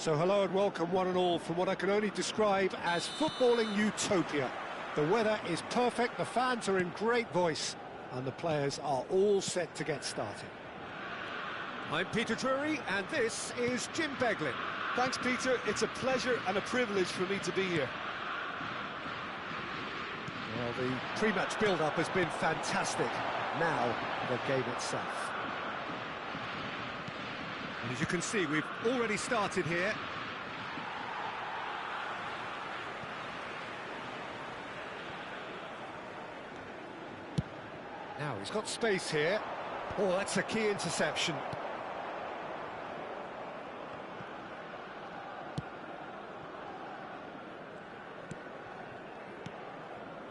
So hello and welcome one and all from what I can only describe as footballing utopia. The weather is perfect, the fans are in great voice, and the players are all set to get started. I'm Peter Drury, and this is Jim Beglin. Thanks, Peter. It's a pleasure and a privilege for me to be here. Well, the pre-match build-up has been fantastic. Now, the game itself. And as you can see, we've already started here. Now, he's got space here. Oh, that's a key interception.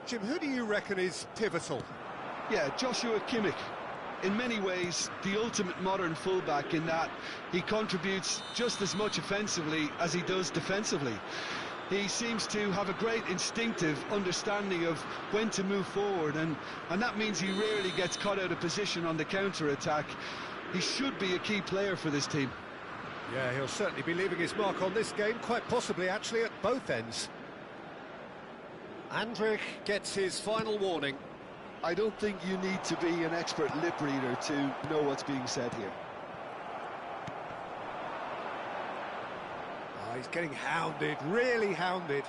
Jim, who do you reckon is pivotal? Yeah, Joshua Kimmich. In many ways, the ultimate modern fullback in that he contributes just as much offensively as he does defensively. He seems to have a great instinctive understanding of when to move forward, and that means he rarely gets caught out of position on the counter-attack. He should be a key player for this team. Yeah, he'll certainly be leaving his mark on this game, quite possibly actually at both ends. Andrich gets his final warning. I don't think you need to be an expert lip reader to know what's being said here. Oh, he's getting hounded, really hounded.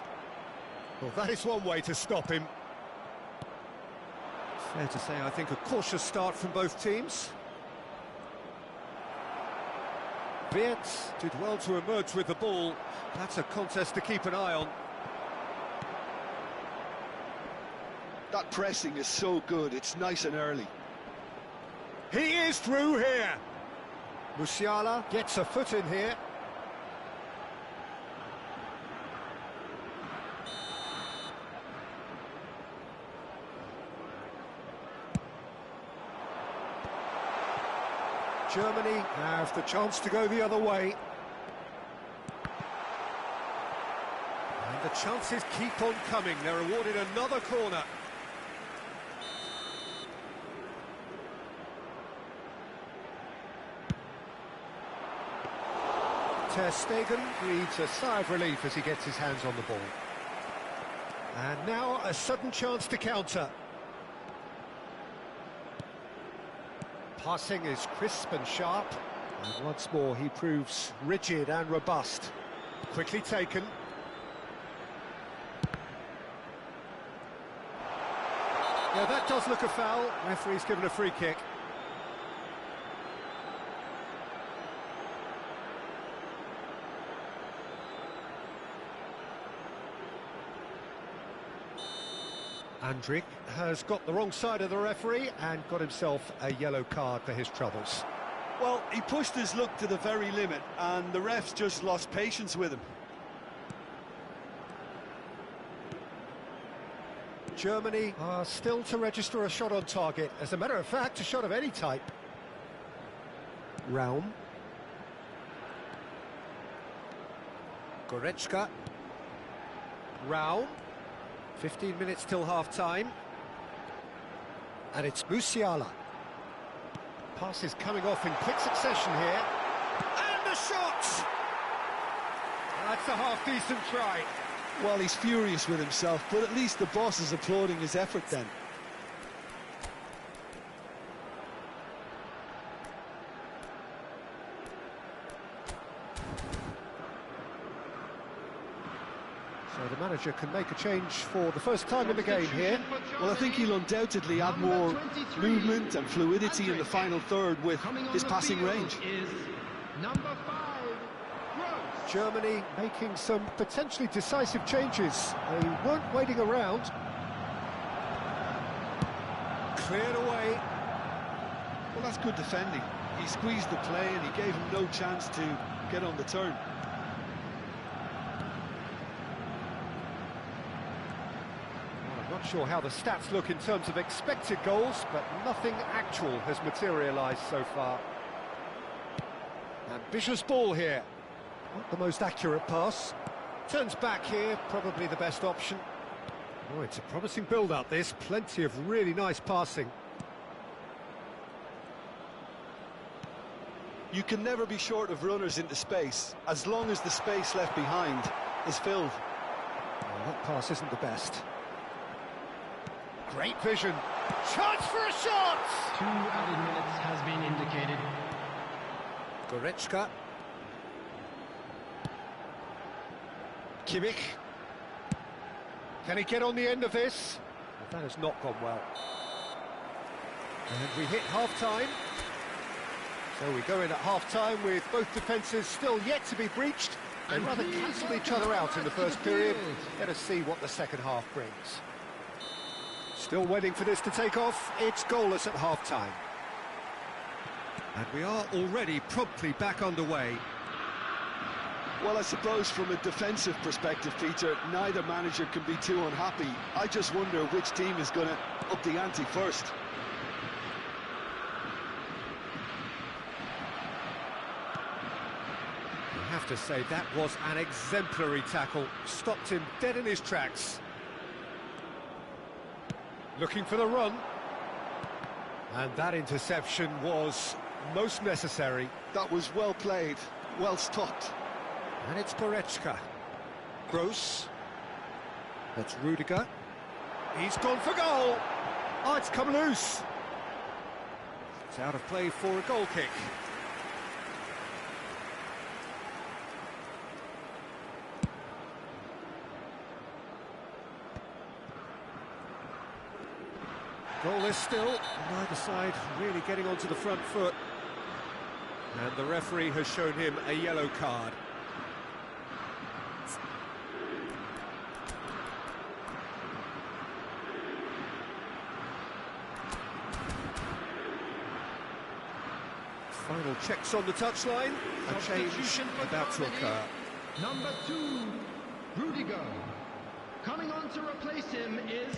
Well, that is one way to stop him. Fair to say, I think, a cautious start from both teams. Wirtz did well to emerge with the ball. That's a contest to keep an eye on. That pressing is so good, it's nice and early. He is through here. Musiala gets a foot in here. Germany have the chance to go the other way. And the chances keep on coming. They're awarded another corner. Ter Stegen breathes a sigh of relief as he gets his hands on the ball. And now a sudden chance to counter. Passing is crisp and sharp. And once more he proves rigid and robust. Quickly taken. Yeah, that does look a foul. Referee's given a free kick. Andrich has got the wrong side of the referee and got himself a yellow card for his troubles. Well, he pushed his luck to the very limit, and the refs just lost patience with him. Germany are still to register a shot on target. As a matter of fact, a shot of any type. Raum. Goretzka. Raum. 15 minutes till half-time. And it's Musiala. Pass is coming off in quick succession here. And the shot! That's a half-decent try. Well, he's furious with himself, but at least the boss is applauding his effort then. So the manager can make a change for the first time in the game here. Well, I think he'll undoubtedly add more movement and fluidity in the final third with his passing range. Germany making some potentially decisive changes. They weren't waiting around. Cleared away. Well, that's good defending. He squeezed the play and he gave him no chance to get on the turn. Not sure how the stats look in terms of expected goals, but nothing actual has materialised so far. Ambitious ball here. Not the most accurate pass. Turns back here, probably the best option. Oh, it's a promising build-up, this. Plenty of really nice passing. You can never be short of runners into space, as long as the space left behind is filled. Well, that pass isn't the best. Great vision. Chance for a shot! 2 added minutes has been indicated. Goretzka. Kimmich. Can he get on the end of this? Well, that has not gone well. And we hit half-time. So we go in at half-time with both defences still yet to be breached. They rather cancelled each other out in the first period. Let us see what the second half brings. Still waiting for this to take off. It's goalless at half-time. And we are already promptly back underway. Well, I suppose from a defensive perspective, Peter, neither manager can be too unhappy. I just wonder which team is going to up the ante first. I have to say, that was an exemplary tackle. Stopped him dead in his tracks. Looking for the run. And that interception was most necessary. That was well played, well stopped. And it's Goretzka. Gross. That's Rudiger. He's gone for goal. Oh, it's come loose. It's out of play for a goal kick. Goalless still, neither side really getting onto the front foot. And the referee has shown him a yellow card. Final checks on the touchline. A change about to occur. Number 2, Rudiger. Coming on to replace him is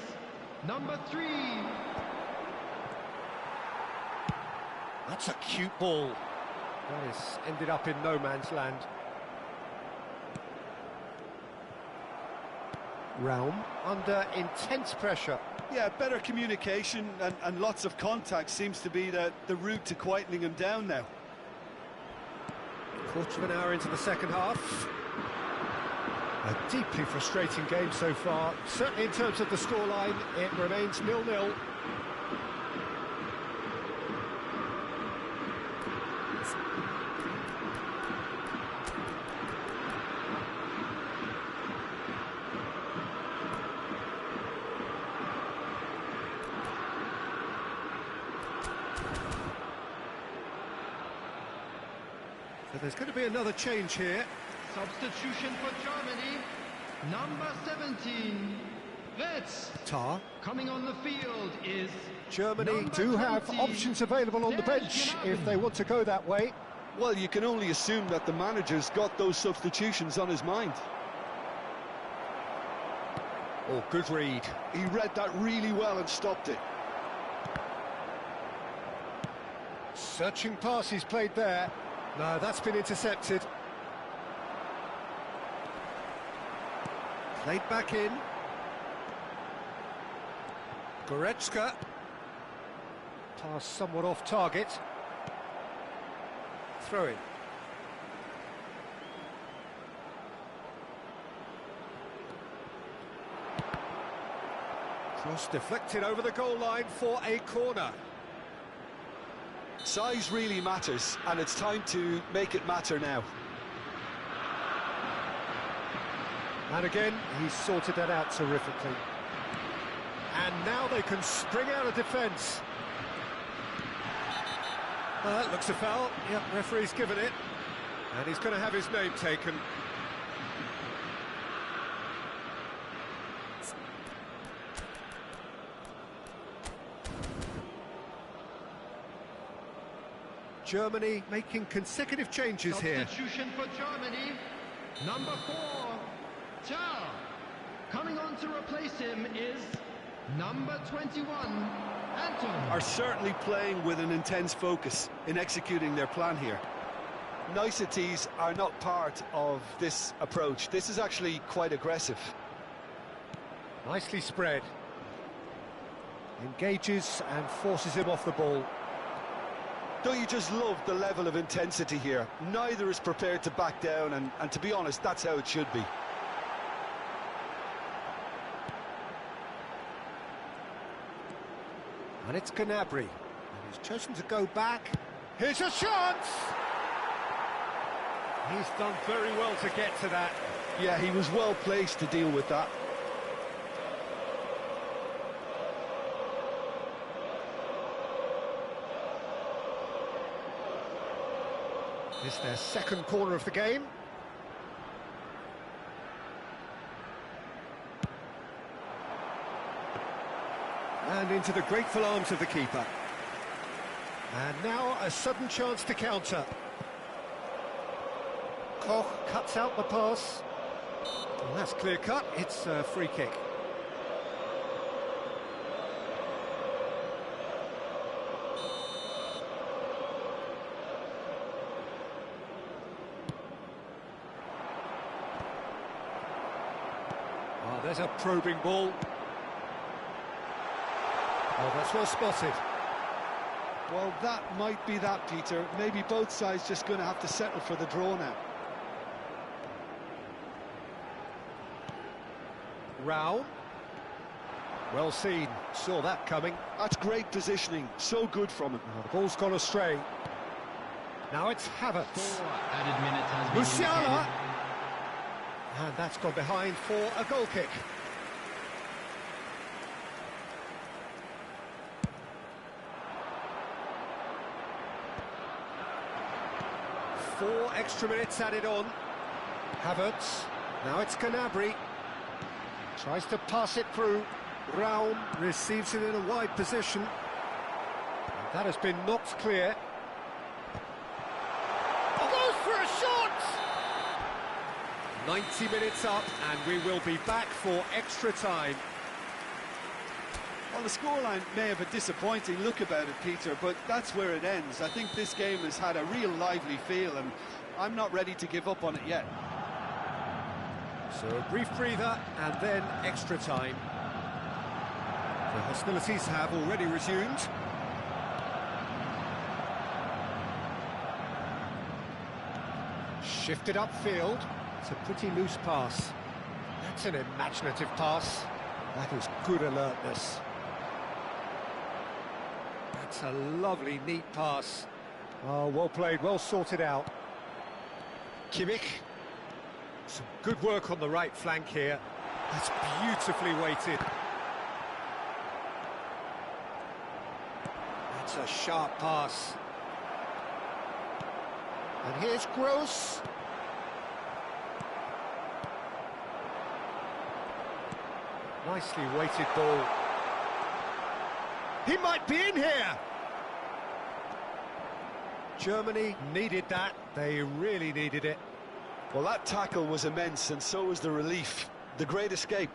number 3. That's a cute ball. That has ended up in no man's land. Raum under intense pressure. Yeah, better communication and lots of contact seems to be the route to quietening him down now. Quarter of an hour into the second half. A deeply frustrating game so far. Certainly in terms of the scoreline, it remains 0-0. So there's going to be another change here. Substitution for Germany, number 17, Wirtz. Tar. Coming on the field is Germany number do have 20, options available on the bench if they want to go that way. Well, you can only assume that the manager's got those substitutions on his mind. Oh, good read. He read that really well and stopped it. Searching pass he's played there. No, that's been intercepted. Played back in. Goretzka. Pass somewhat off target. Throw in. Cross deflected over the goal line for a corner. Size really matters, and it's time to make it matter now. And again, he's sorted that out terrifically. And now they can spring out of defence. That looks a foul. Yep, referee's given it. And he's going to have his name taken. Germany making consecutive changes here. Substitution for Germany, number 4, Tar. Coming on to replace him is number 21, Anton. Are certainly playing with an intense focus in executing their plan here. Niceties are not part of this approach. This is actually quite aggressive. Nicely spread. Engages and forces him off the ball. Don't you just love the level of intensity here? Neither is prepared to back down, and to be honest, that's how it should be. And it's Gnabry. And he's chosen to go back. Here's a chance! He's done very well to get to that. Yeah, he was well placed to deal with that. This is their second corner of the game. And into the grateful arms of the keeper. And now a sudden chance to counter. Koch cuts out the pass. Well, that's clear cut, it's a free kick. Oh, there's a probing ball. Oh, that's well spotted. Well, that might be that, Peter. Maybe both sides just going to have to settle for the draw now. Rao. Well seen, saw that coming. That's great positioning, so good from him. Oh, the ball's gone astray. Now it's Havertz. 4 added minutes has been Musiala. indicated. And that's gone behind for a goal kick. Four extra minutes added on. Havertz. Now it's Gnabry. Tries to pass it through. Raum receives it in a wide position. And that has been knocked clear. Goes for a shot! 90 minutes up, and we will be back for extra time. Well, the scoreline may have a disappointing look about it, Peter, but that's where it ends. I think this game has had a real lively feel, and I'm not ready to give up on it yet. So a brief breather, and then extra time. The hostilities have already resumed. Shifted upfield. It's a pretty loose pass. That's an imaginative pass. That is good alertness. That's a lovely, neat pass. Oh, well played, well sorted out. Kimmich. Some good work on the right flank here. That's beautifully weighted. That's a sharp pass. And here's Gross. Nicely weighted ball. He might be in here! Germany needed that. They really needed it. Well, that tackle was immense, and so was the relief. The great escape.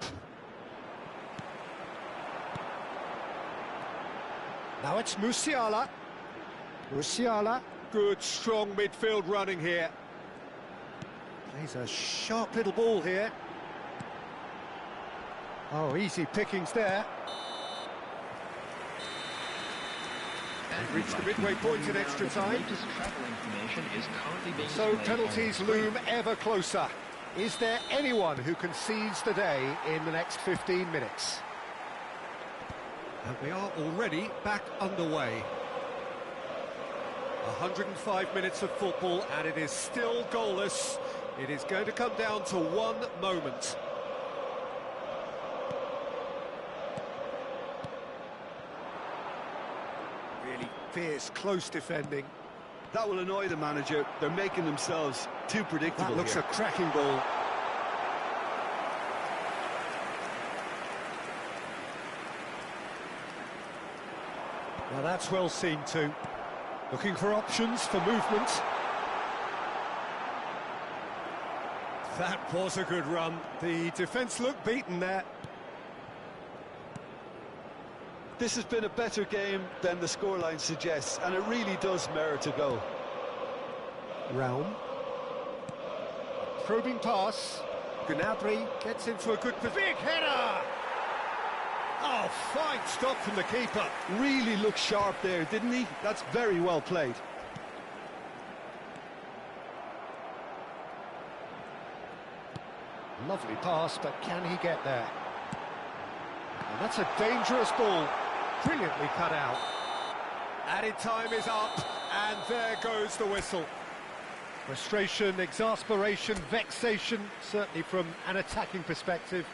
Now it's Musiala. Musiala, good, strong midfield running here. Plays a sharp little ball here. Oh, easy pickings there. We've reached the midway point in extra time. So penalties loom ever closer. Is there anyone who can seize the day in the next 15 minutes? And we are already back underway. 105 minutes of football, and it is still goalless. It is going to come down to one moment. Really fierce, close defending. That will annoy the manager. They're making themselves too predictable. That looks here. a cracking ball. Now that's well seen too. Looking for options for movement. That was a good run. The defence looked beaten there. This has been a better game than the scoreline suggests, and it really does merit a goal. Raum. Probing pass. Gnabry gets into a good position. Big header! Oh, Oh, fine stop from the keeper. Really looked sharp there, didn't he? That's very well played. Lovely pass, but can he get there? And that's a dangerous ball. Brilliantly cut out. Added time is up, and there goes the whistle. Frustration, exasperation, vexation, certainly from an attacking perspective.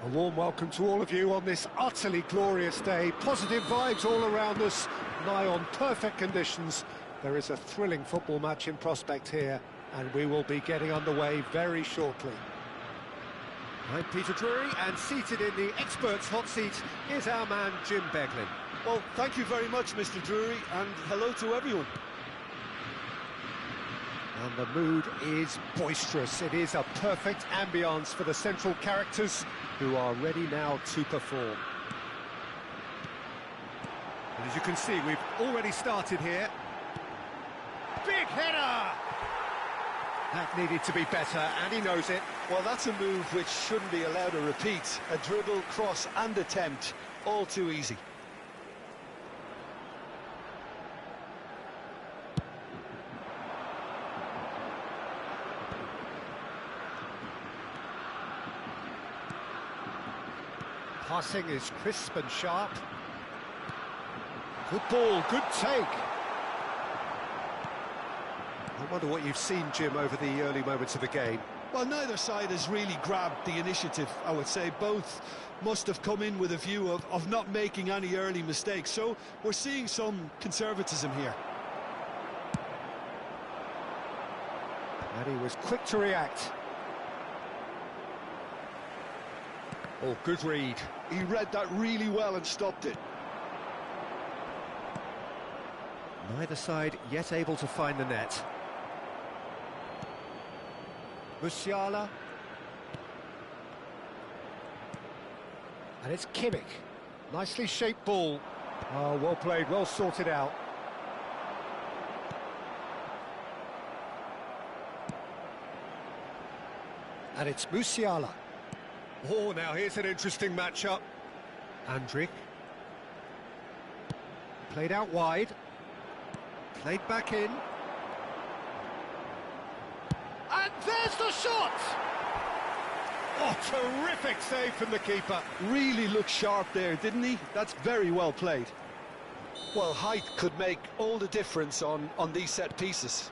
A warm welcome to all of you on this utterly glorious day. Positive vibes all around us, nigh on perfect conditions. There is a thrilling football match in prospect here, and we will be getting underway very shortly. I'm Peter Drury, and seated in the experts' hot seat is our man Jim Beglin. Well, thank you very much, Mr. Drury, and hello to everyone. And the mood is boisterous. It is a perfect ambience for the central characters who are ready now to perform. And as you can see, we've already started here. Big header! That needed to be better, and he knows it. Well, that's a move which shouldn't be allowed to repeat. A dribble, cross and attempt, all too easy. Passing is crisp and sharp. Good ball, good take. I wonder what you've seen, Jim, over the early moments of the game. Well, neither side has really grabbed the initiative, I would say. Both must have come in with a view of not making any early mistakes. So we're seeing some conservatism here. And he was quick to react. Oh, good read. He read that really well and stopped it. Neither side yet able to find the net. Musiala. And it's Kimmich. Nicely shaped ball. Oh, well played, well sorted out. And it's Musiala. Oh, now here's an interesting matchup. Andrić. Played out wide. Played back in. And there's the shot! Oh, terrific save from the keeper. Really looked sharp there, didn't he? That's very well played. Well, height could make all the difference on these set pieces.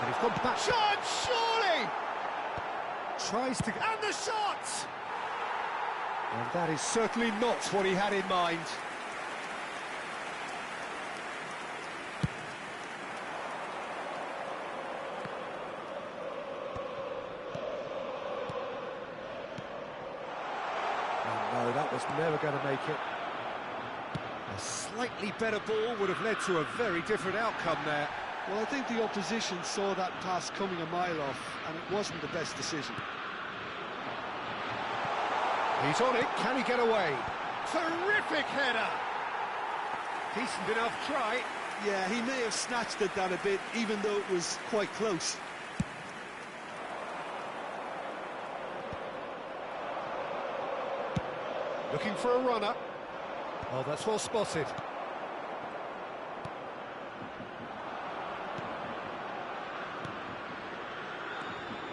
And he's gone back. Shot, surely! Tries to... And the shot! And that is certainly not what he had in mind. Oh, no, that was never going to make it. A slightly better ball would have led to a very different outcome there. Well, I think the opposition saw that pass coming a mile off, and it wasn't the best decision. He's on it, can he get away? Terrific header! Decent enough try. Yeah, he may have snatched at that a bit, even though it was quite close. Looking for a runner. Oh, that's well spotted.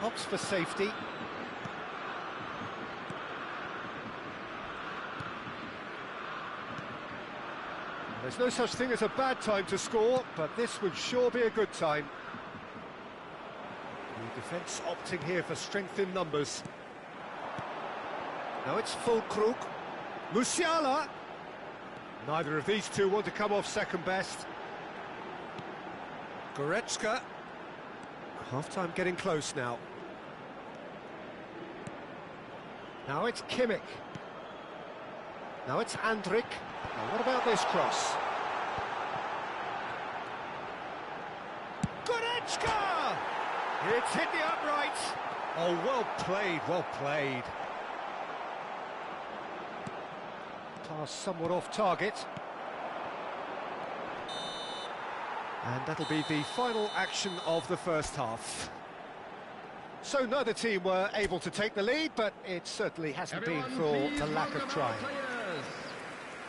Opts for safety. There's no such thing as a bad time to score, but this would sure be a good time. The defence opting here for strength in numbers. Now it's Füllkrug. Musiala! Neither of these two want to come off second best. Goretzka. Half-time getting close now. Now it's Kimmich. Now it's Andrić. Now what about this cross? Goretzka! It's hit the upright. Oh, well played, well played. Pass somewhat off target. And that'll be the final action of the first half. So neither team were able to take the lead, but it certainly hasn't been for the lack of trying.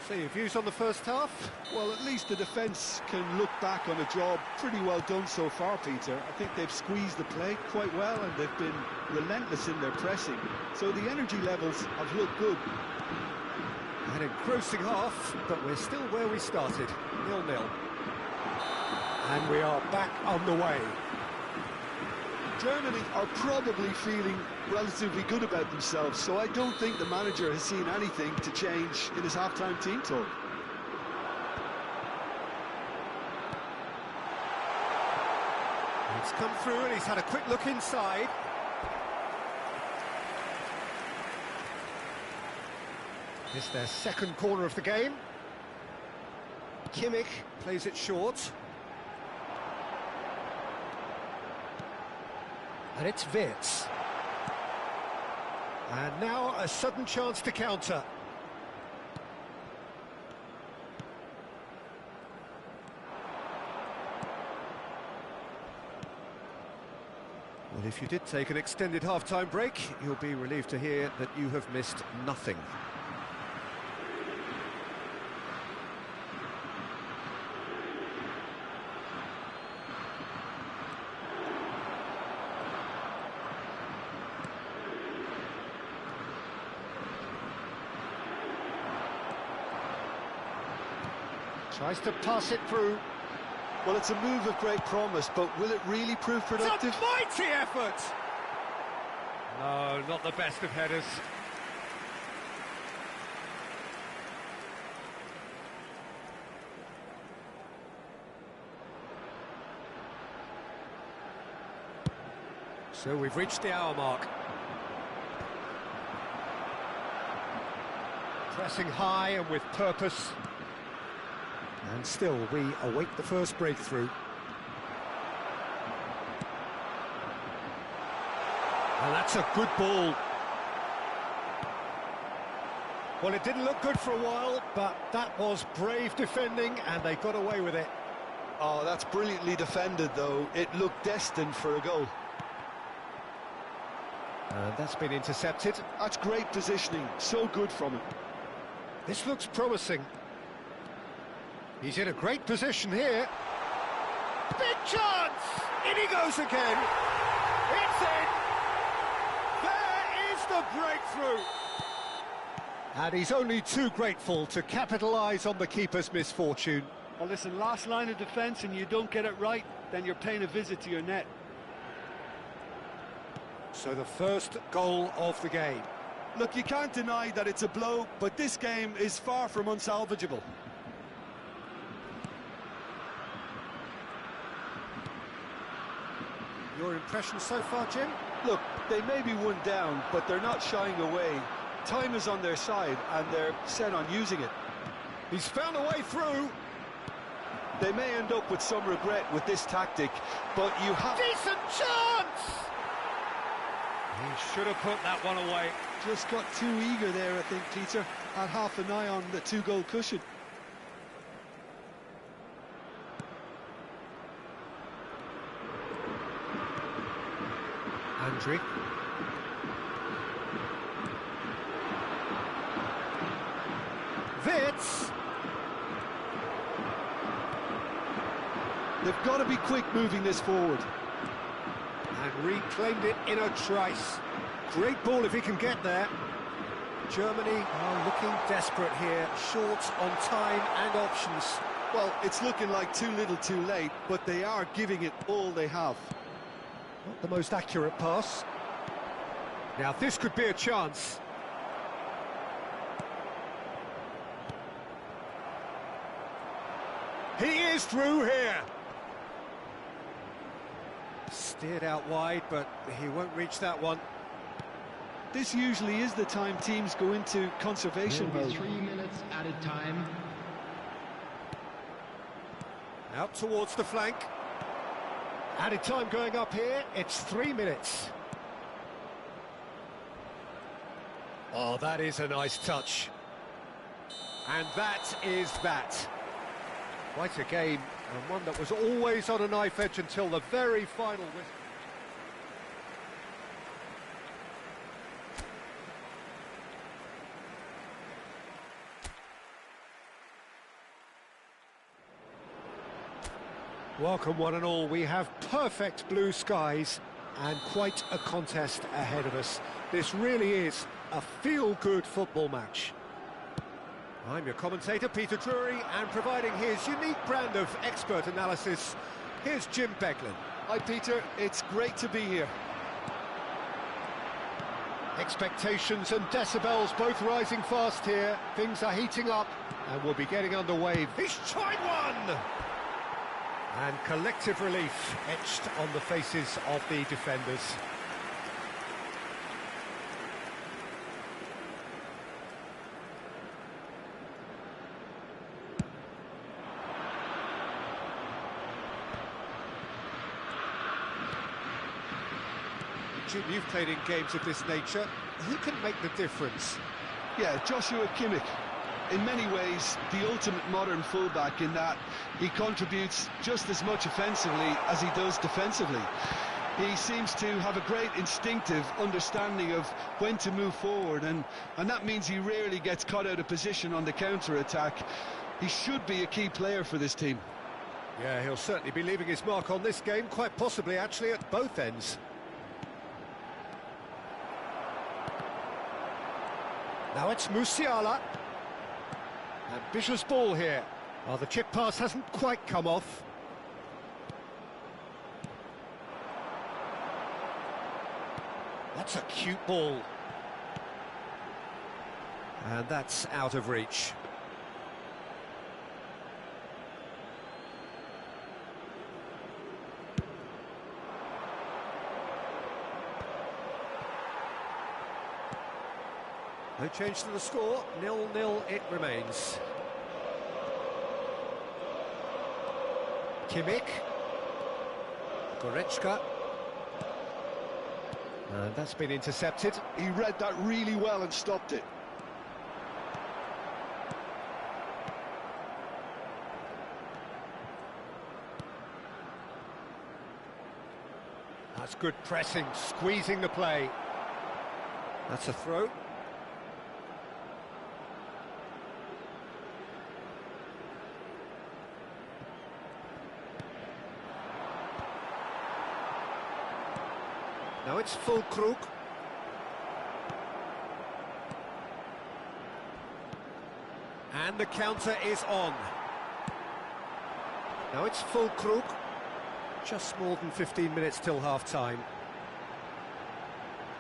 So your views on the first half? Well, at least the defence can look back on a job pretty well done so far, Peter. I think they've squeezed the play quite well and they've been relentless in their pressing. So the energy levels have looked good. An engrossing half, but we're still where we started, 0-0. And we are back on the way. Germany are probably feeling relatively good about themselves, so I don't think the manager has seen anything to change in his half-time team talk. It's come through and he's had a quick look inside. It's their second corner of the game. Kimmich plays it short. And it's Wirtz. And now a sudden chance to counter. Well, if you did take an extended half-time break, you'll be relieved to hear that you have missed nothing. Tries to pass it through. Well, it's a move of great promise, but will it really prove productive? It's a mighty effort! No, not the best of headers. So we've reached the hour mark. Pressing high and with purpose. And still, we await the first breakthrough. And that's a good ball. Well, it didn't look good for a while, but that was brave defending, and they got away with it. Oh, that's brilliantly defended, though. It looked destined for a goal. And that's been intercepted. That's great positioning. So good from him. This looks promising. He's in a great position here. Big chance! In he goes again. It's in! There is the breakthrough! And he's only too grateful to capitalise on the keeper's misfortune. Well, listen, last line of defence and you don't get it right, then you're paying a visit to your net. So the first goal of the game. Look, you can't deny that it's a blow, but this game is far from unsalvageable. Your impression so far, Jim? Look, they may be one down, but they're not shying away. Time is on their side, and they're set on using it. He's found a way through. They may end up with some regret with this tactic, but you have... Decent chance! He should have put that one away. Just got too eager there, I think, Peter. Had half an eye on the two-goal cushion. Andri. Wirtz. They've got to be quick moving this forward. And reclaimed it in a trice. Great ball if he can get there. Germany are looking desperate here, short on time and options. Well, it's looking like too little too late, but they are giving it all they have. Not the most accurate pass. Now this could be a chance. He is through here. Steered out wide, but he won't reach that one. This usually is the time teams go into conservation mode. 3 minutes added time. Out towards the flank. Added time going up here, it's 3 minutes. Oh, that is a nice touch. And that is that. Quite a game, and one that was always on a knife edge until the very final whistle. Welcome one and all, we have perfect blue skies and quite a contest ahead of us. This really is a feel-good football match. I'm your commentator, Peter Drury, and providing his unique brand of expert analysis, here's Jim Beglin. Hi Peter, it's great to be here. Expectations and decibels both rising fast here. Things are heating up and we'll be getting underway. He's tried one! And collective relief etched on the faces of the defenders. Jim, you've played in games of this nature. Who can make the difference? Yeah, Joshua Kimmich. In many ways, the ultimate modern fullback in that he contributes just as much offensively as he does defensively. He seems to have a great instinctive understanding of when to move forward, and that means he rarely gets caught out of position on the counter-attack. He should be a key player for this team. Yeah, he'll certainly be leaving his mark on this game, quite possibly actually at both ends. Now it's Musiala. Ambitious ball here. Oh, the chip pass hasn't quite come off. That's a cute ball. And that's out of reach. No change to the score, 0-0 it remains. Kimmich. Goretzka. And that's been intercepted. He read that really well and stopped it. That's good pressing, squeezing the play. That's a throw. Now it's Füllkrug. And the counter is on. Now it's Füllkrug. Just more than 15 minutes till half-time.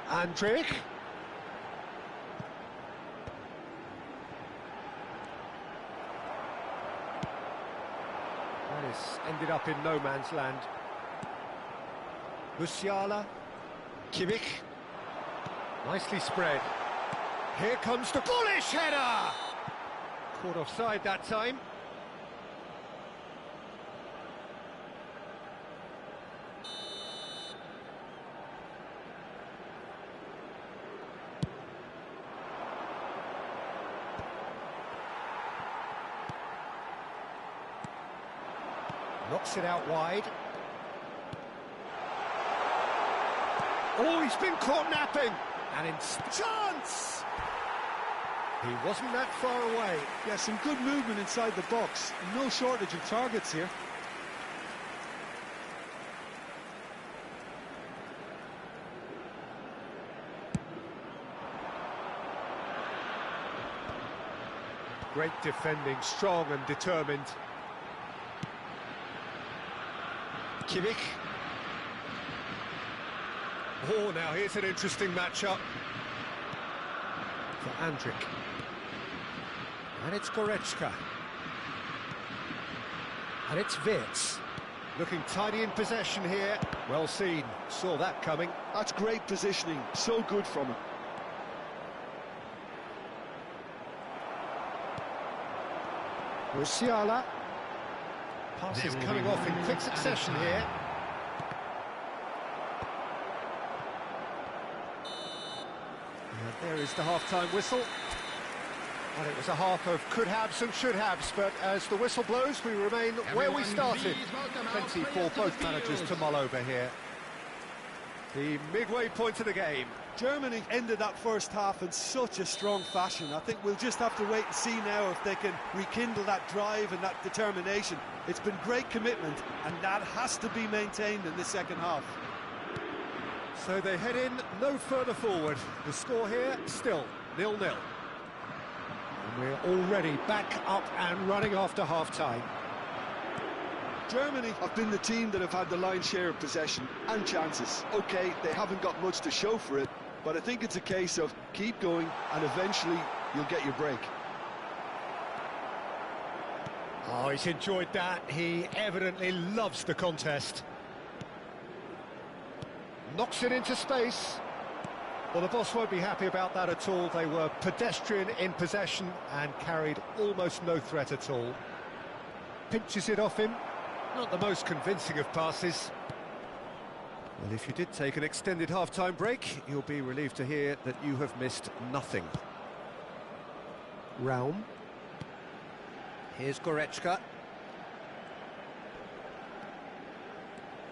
Andrich. That is ended up in no man's land. Musiala. Kimmich. Nicely spread. Here comes the bullish header! Caught offside that time. Knocks it out wide. Oh, he's been caught napping! And in chance! He wasn't that far away. Yeah, some good movement inside the box. No shortage of targets here. Great defending, strong and determined. Kimmich. Oh, now here's an interesting matchup for Andrich. And it's Goretzka. And it's Wirtz. Looking tidy in possession here. Well seen, saw that coming. That's great positioning, so good from him. Musiala. Passes coming off in quick succession here. There is the half-time whistle. And it was a half of could-haves and should-haves, but as the whistle blows, we remain where we started. Plenty for both managers to mull over here. The midway point of the game. Germany ended that first half in such a strong fashion. I think we'll just have to wait and see now if they can rekindle that drive and that determination. It's been great commitment, and that has to be maintained in the second half. So they head in no further forward. The score here, still 0-0. And we're already back up and running after half-time. Germany have been the team that have had the lion's share of possession and chances. OK, they haven't got much to show for it, but I think it's a case of keep going and eventually you'll get your break. Oh, he's enjoyed that. He evidently loves the contest. Knocks it into space. Well, the boss won't be happy about that at all. They were pedestrian in possession and carried almost no threat at all. Pinches it off him. Not the most convincing of passes. Well, if you did take an extended half-time break, you'll be relieved to hear that you have missed nothing. Raum. Here's Goretzka.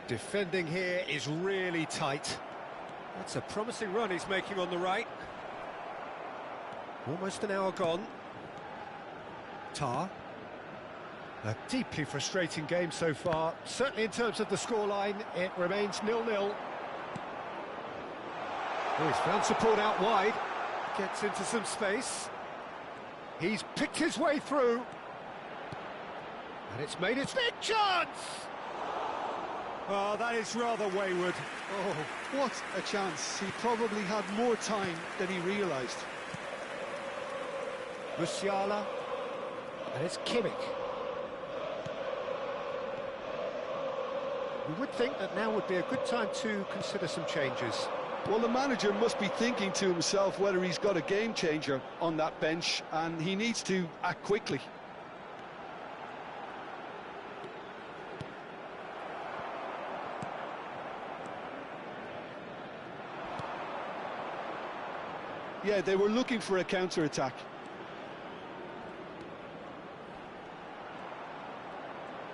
Defending here is really tight. That's a promising run he's making on the right. Almost an hour gone. Tar. A deeply frustrating game so far. Certainly in terms of the scoreline, it remains 0-0. Oh, he's found support out wide. Gets into some space. He's picked his way through. And it's made its big chance! Oh, that is rather wayward. Oh, what a chance. He probably had more time than he realised. Musiala. And it's Kimmich. You would think that now would be a good time to consider some changes. Well, the manager must be thinking to himself whether he's got a game changer on that bench, and he needs to act quickly. Yeah, they were looking for a counter-attack.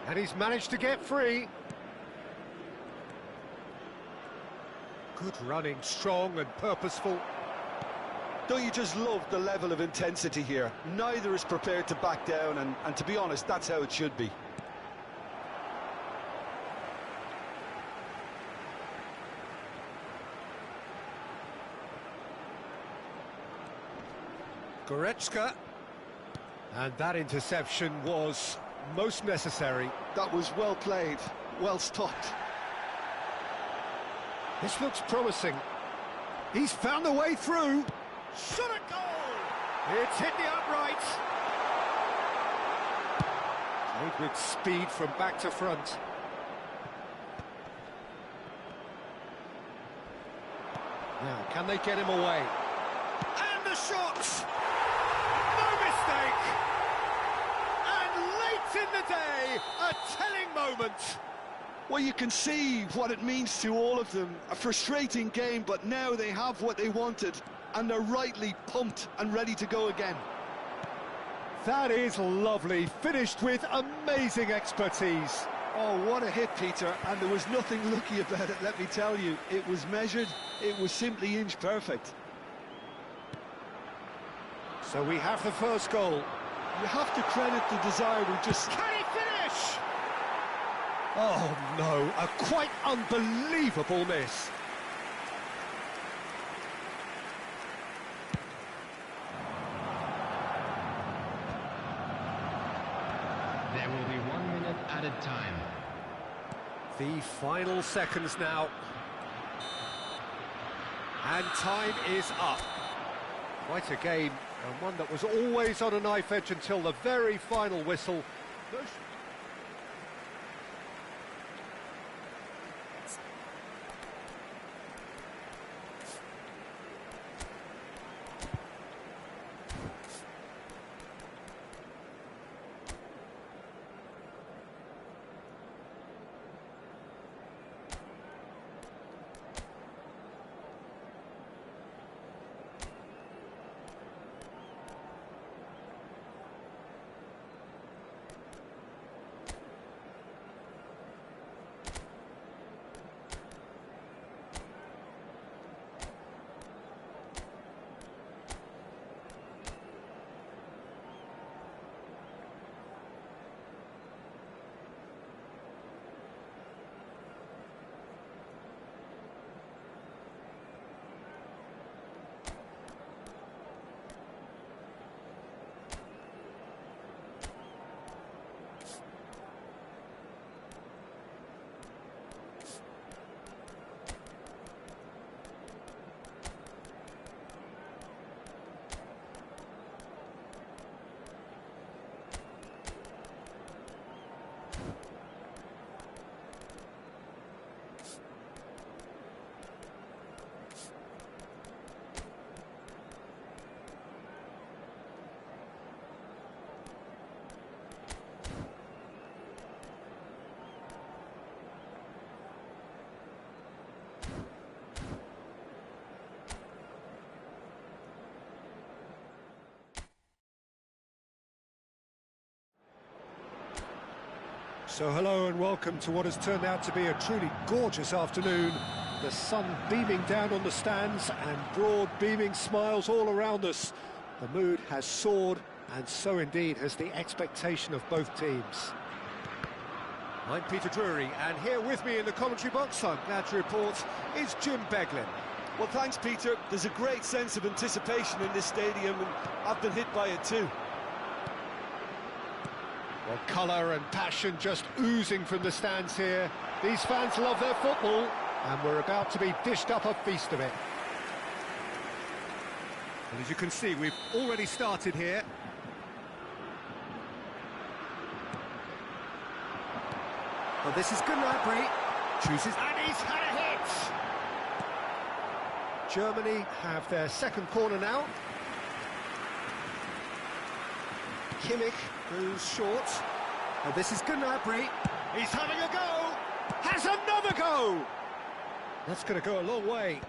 And he's managed to get free. Good running, strong and purposeful. Don't you just love the level of intensity here? Neither is prepared to back down, and to be honest, that's how it should be. Goretzka. And that interception was most necessary. That was well played, well stopped. This looks promising. He's found a way through. Shot at goal! It's hit the upright. Played with speed from back to front. Now, can they get him away? And the shot! No mistake! And late in the day, a telling moment. Well, you can see what it means to all of them. A frustrating game, but now they have what they wanted, and they're rightly pumped and ready to go again. That is lovely, finished with amazing expertise. Oh, what a hit, Peter, and there was nothing lucky about it, let me tell you. It was measured, it was simply inch perfect. So we have the first goal. You have to credit the desire to just... Can he finish? Oh no, a quite unbelievable miss. There will be 1 minute added time. The final seconds now. And time is up. Quite a game, and one that was always on a knife edge until the very final whistle. So hello and welcome to what has turned out to be a truly gorgeous afternoon. The sun beaming down on the stands and broad beaming smiles all around us. The mood has soared, and so indeed has the expectation of both teams. I'm Peter Drury, and here with me in the commentary box, I'm glad to report, is Jim Beglin. Well, thanks, Peter. There's a great sense of anticipation in this stadium, and I've been hit by it too. Well, colour and passion just oozing from the stands here. These fans love their football, and we're about to be dished up a feast of it. And as you can see, we've already started here. Well, this is Gnabry. Chooses, and he's had a hit! Germany have their second corner now. Kimmich moves short. And this is Gnabry. He's having a go! Has another go! That's going to go a long way.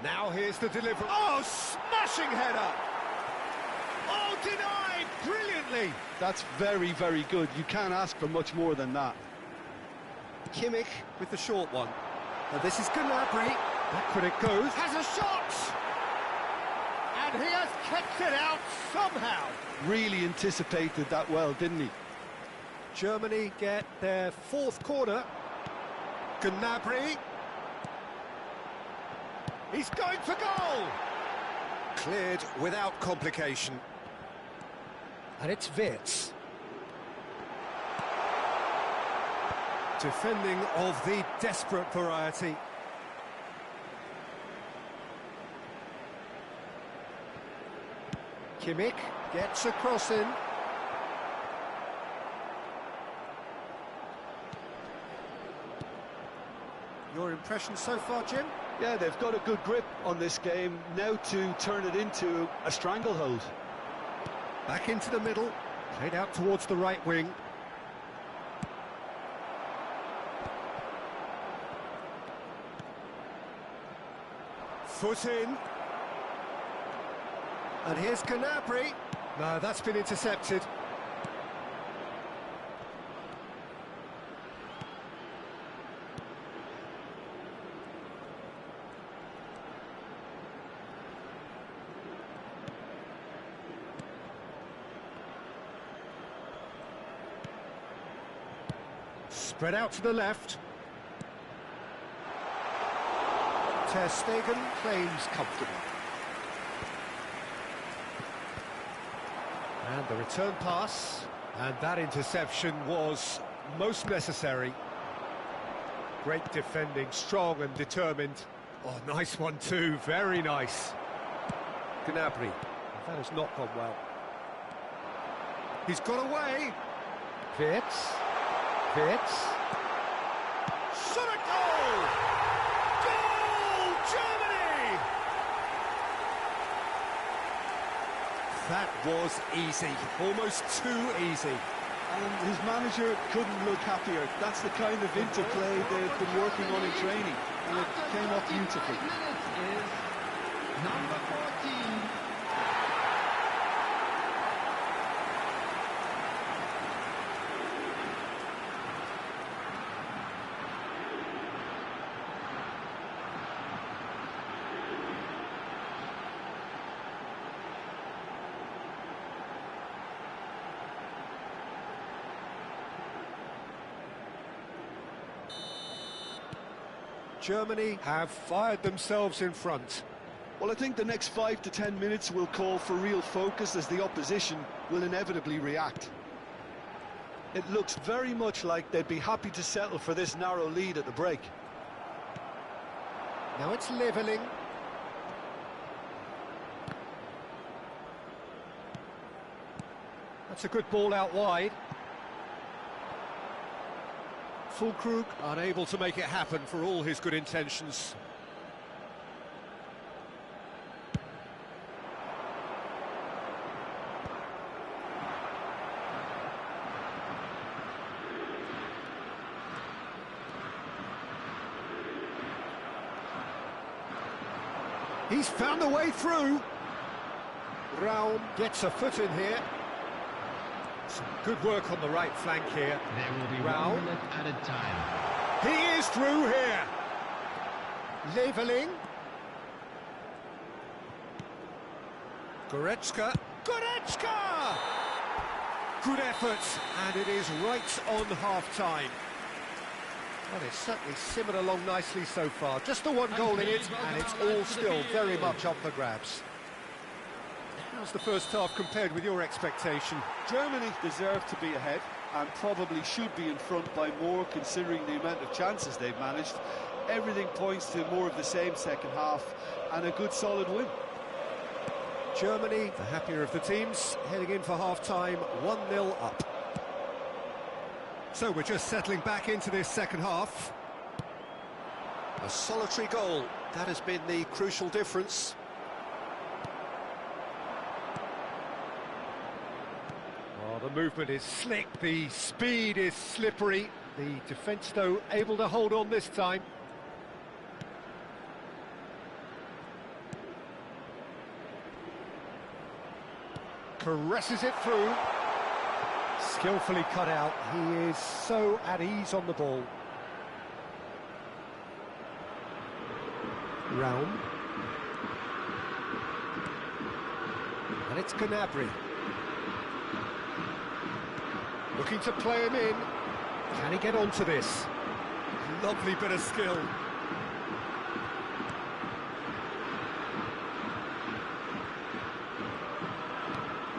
Now here's the delivery. Oh, smashing header! Oh, denied brilliantly! That's very, very good. You can't ask for much more than that. Kimmich with the short one. And this is Gnabry. Backward it goes. Has a shot! And he has kept it out somehow. Really anticipated that well, didn't he? Germany get their fourth corner. Gnabry. He's going for goal! Cleared without complication. And it's Wirtz. Defending of the desperate variety. Kimmich gets a cross in. Your impression so far, Jim? Yeah, they've got a good grip on this game, now to turn it into a stranglehold. Back into the middle, played out towards the right wing. Foot in. And here's Gnabry. No, that's been intercepted. Spread out to the left. Ter Stegen claims comfortable. And the return pass. And that interception was most necessary. Great defending, strong and determined. Oh, nice one too, very nice. Gnabry. That has not gone well. He's got away. Wirtz. Wirtz. Shot a goal! Goal! Germany! That was easy, almost too easy. And his manager couldn't look happier. That's the kind of interplay they've been working on in training, and it came off beautifully. Minutes is number 14. Germany have fired themselves in front. Well, I think the next 5 to 10 minutes will call for real focus, as the opposition will inevitably react. It looks very much like they'd be happy to settle for this narrow lead at the break. Now it's levelling. That's a good ball out wide. Füllkrug unable to make it happen for all his good intentions. He's found a way through. Raum gets a foot in here. Some good work on the right flank here. There will be Raul. 1 minute added time. He is through here. Leveling. Goretzka. Goretzka! Good effort, and it is right on half-time. Well, it's certainly simmered along nicely so far. Just the one goal in it, and it's all still very much up for grabs. How's the first half compared with your expectation? Germany deserve to be ahead and probably should be in front by more, considering the amount of chances they've managed. Everything points to more of the same second half and a good solid win. Germany, the happier of the teams, heading in for half-time, 1-0 up. So we're just settling back into this second half. A solitary goal, that has been the crucial difference. Oh, the movement is slick, the speed is slippery. The defence, though, able to hold on this time. Caresses it through. Skillfully cut out. He is so at ease on the ball. Raum. And it's Gnabry. Looking to play him in. Can he get onto this? Lovely bit of skill.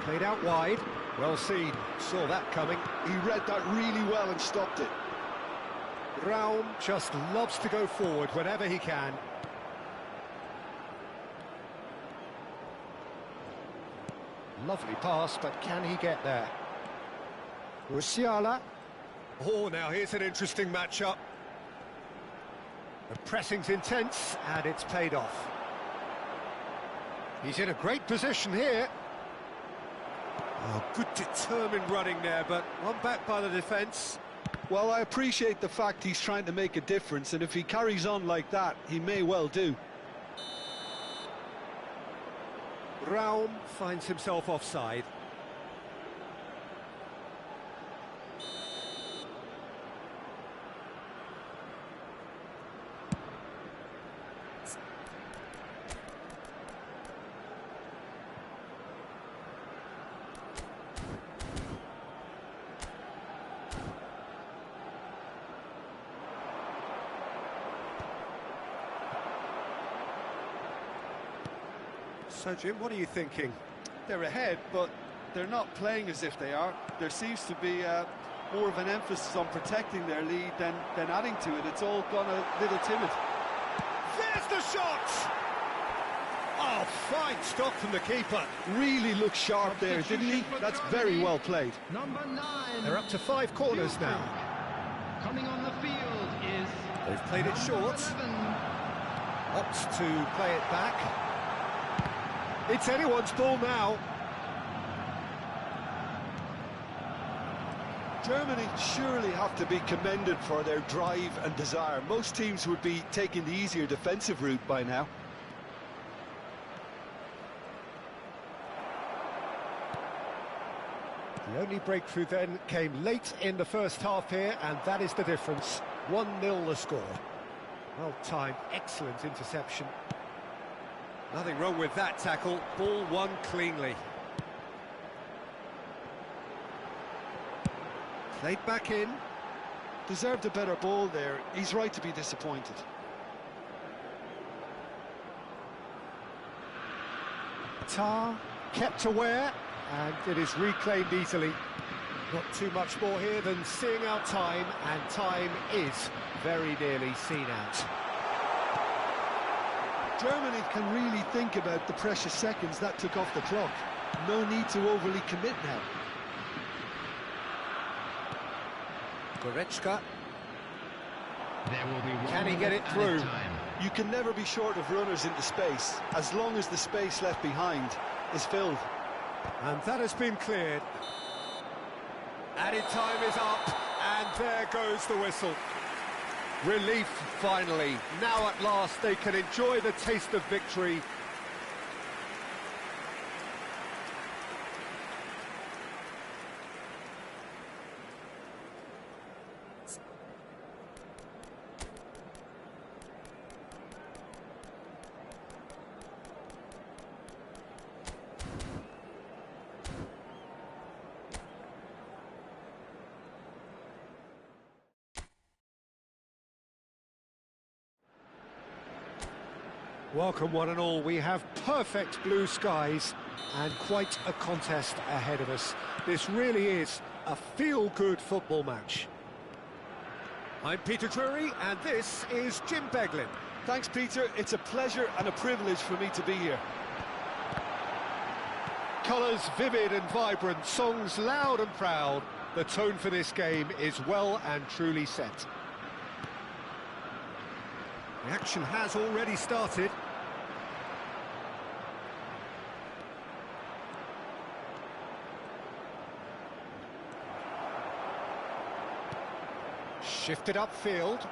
Played out wide. Well seen. Saw that coming. He read that really well and stopped it. Raum just loves to go forward whenever he can. Lovely pass, but can he get there? Musiala. Oh, now here's an interesting matchup. The pressing's intense, and it's paid off. He's in a great position here. Oh, good determined running there, but one back by the defence. Well, I appreciate the fact he's trying to make a difference, and if he carries on like that, he may well do. Raum finds himself offside. So, Jim, what are you thinking? They're ahead, but they're not playing as if they are. There seems to be more of an emphasis on protecting their lead than adding to it. It's all gone a little timid. There's the shot! Oh, fine stop from the keeper. Really looked sharp there, didn't he? That's very well played. Number 9. They're up to 5 corners now. Coming on the field is... They've played it short. 11. Opts to play it back. It's anyone's ball now. Germany surely have to be commended for their drive and desire. Most teams would be taking the easier defensive route by now. The only breakthrough then came late in the first half here, and that is the difference. 1-0 the score. Well timed, excellent interception. Nothing wrong with that tackle. Ball won cleanly. Played back in. Deserved a better ball there. He's right to be disappointed. Tar kept aware, and it is reclaimed easily. Not too much more here than seeing out time, and time is very nearly seen out. Germany can really think about the precious seconds that took off the clock. No need to overly commit now. Goretzka. There will be Can he get it added through? time. You can never be short of runners into space, as long as the space left behind is filled. And that has been cleared. Added time is up, and there goes the whistle. Relief, finally. Now at last they can enjoy the taste of victory. Welcome one and all, we have perfect blue skies and quite a contest ahead of us. This really is a feel-good football match. I'm Peter Drury and this is Jim Beglin. Thanks, Peter. It's a pleasure and a privilege for me to be here. Colours vivid and vibrant, songs loud and proud. The tone for this game is well and truly set. The action has already started. Shifted upfield.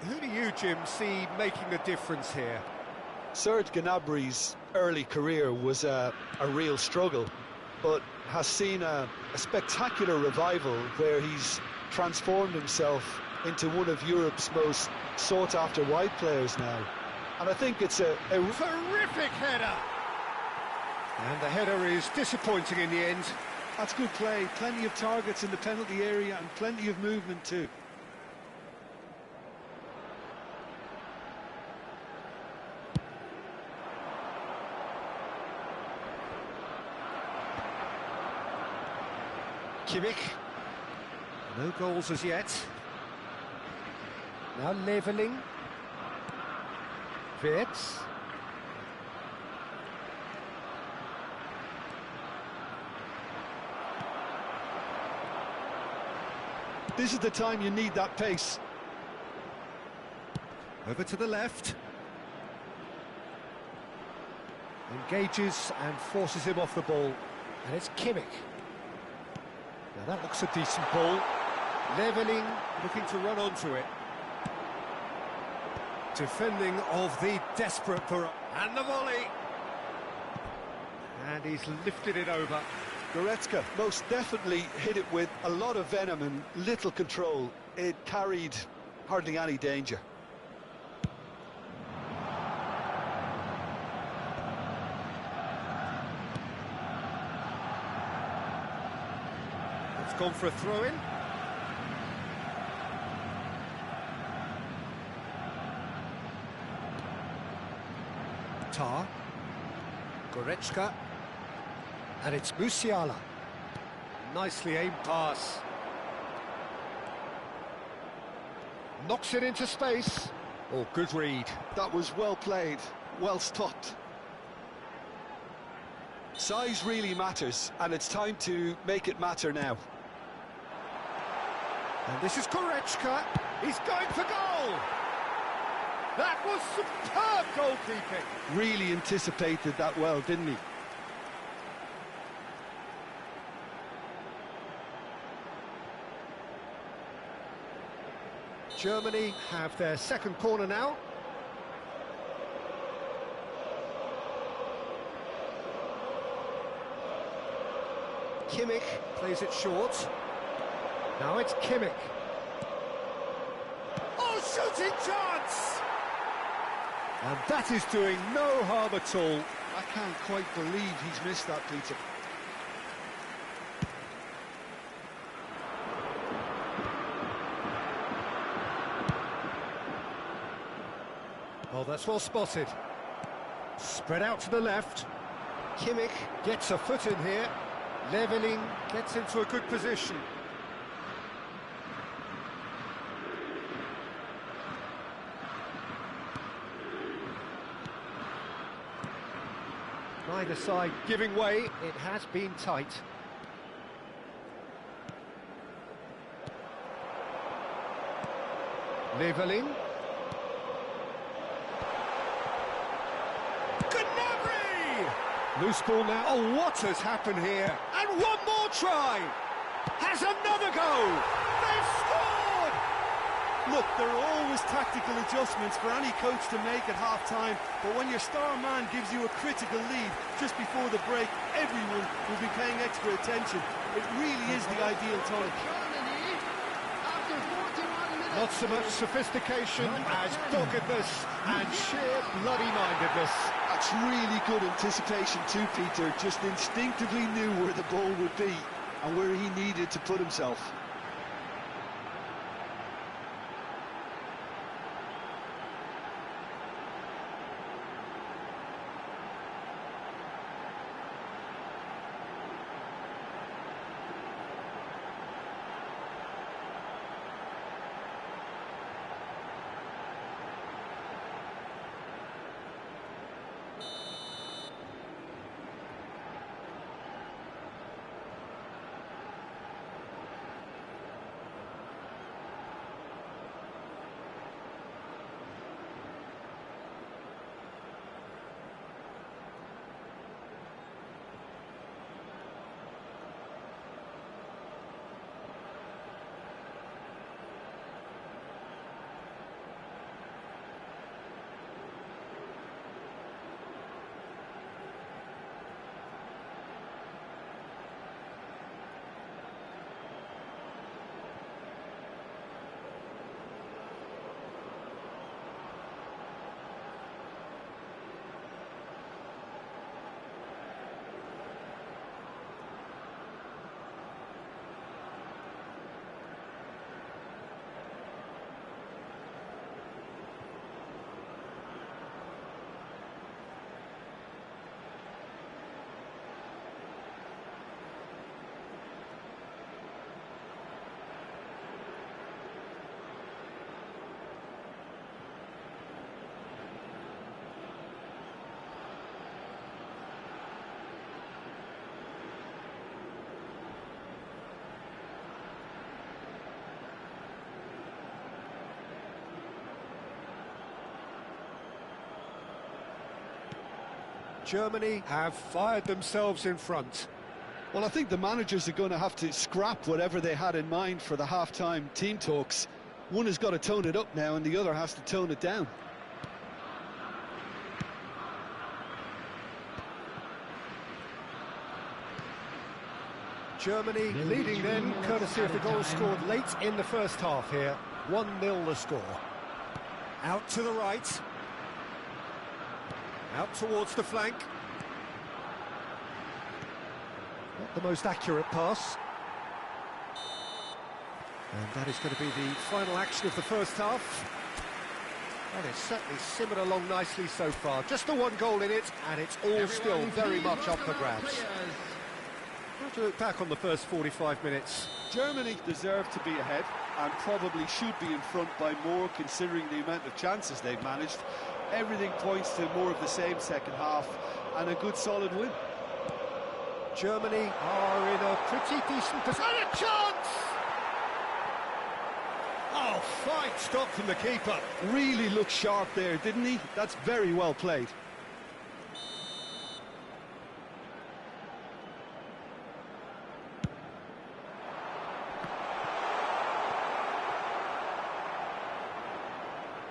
Who do you, Jim, see making a difference here? Serge Gnabry's early career was a real struggle, but has seen a spectacular revival where he's transformed himself into one of Europe's most sought-after wide players now. And I think it's a terrific header! And the header is disappointing in the end. That's good play, plenty of targets in the penalty area and plenty of movement too. Kimmich, no goals as yet. Now levelling. Wirtz. This is the time you need that pace. Over to the left. Engages and forces him off the ball. And it's Kimmich. Now that looks a decent ball. Levelling, looking to run onto it. Defending of the desperate Perot. And the volley. And he's lifted it over. Goretzka most definitely hit it with a lot of venom and little control. It carried hardly any danger. It's gone for a throw-in. Tar. Goretzka. And it's Musiala. Nicely aimed pass. Knocks it into space. Oh, good read. That was well played, well stopped. Size really matters, and it's time to make it matter now. And this is Goretzka. He's going for goal. That was superb goalkeeping. Really anticipated that well, didn't he? Germany have their second corner now. Kimmich plays it short. Now it's Kimmich. Oh, shooting chance! And that is doing no harm at all. I can't quite believe he's missed that, Peter. Oh, that's well spotted. Spread out to the left. Kimmich gets a foot in here. Levelling gets into a good position. Neither side giving way. It has been tight. Levelling. Loose ball now. Oh, what has happened here? And one more try! Has another go! They've scored! Look, there are always tactical adjustments for any coach to make at half-time, but when your star man gives you a critical lead just before the break, everyone will be paying extra attention. It really is the ideal tonic. Not so much sophistication as doggedness and sheer bloody-mindedness. That's really good anticipation too, Peter. Just instinctively knew where the ball would be and where he needed to put himself. Germany have fired themselves in front. Well, I think the managers are going to have to scrap whatever they had in mind for the half-time team talks. One has got to tone it up now and the other has to tone it down. Germany leading then, courtesy of the goal scored late in the first half here. 1-0 the score. Out to the right. Out towards the flank. Not the most accurate pass. And that is going to be the final action of the first half. And it's certainly simmered along nicely so far. Just the one goal in it, and it's all still very much up for grabs. How do you look back on the first 45 minutes? Germany deserve to be ahead and probably should be in front by more, considering the amount of chances they've managed. Everything points to more of the same second half and a good solid win. Germany are in a pretty decent position. And a chance! Oh, fine stop from the keeper. Really looked sharp there, didn't he? That's very well played.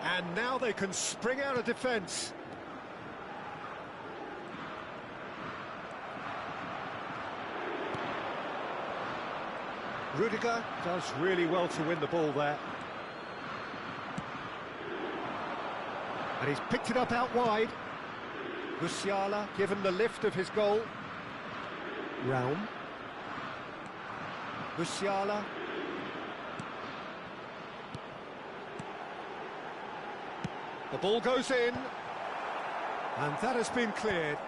And now they can spring out of defence. Rudiger does really well to win the ball there. And he's picked it up out wide. Musiala given the lift of his goal. Raum. Musiala. The ball goes in, and that has been cleared.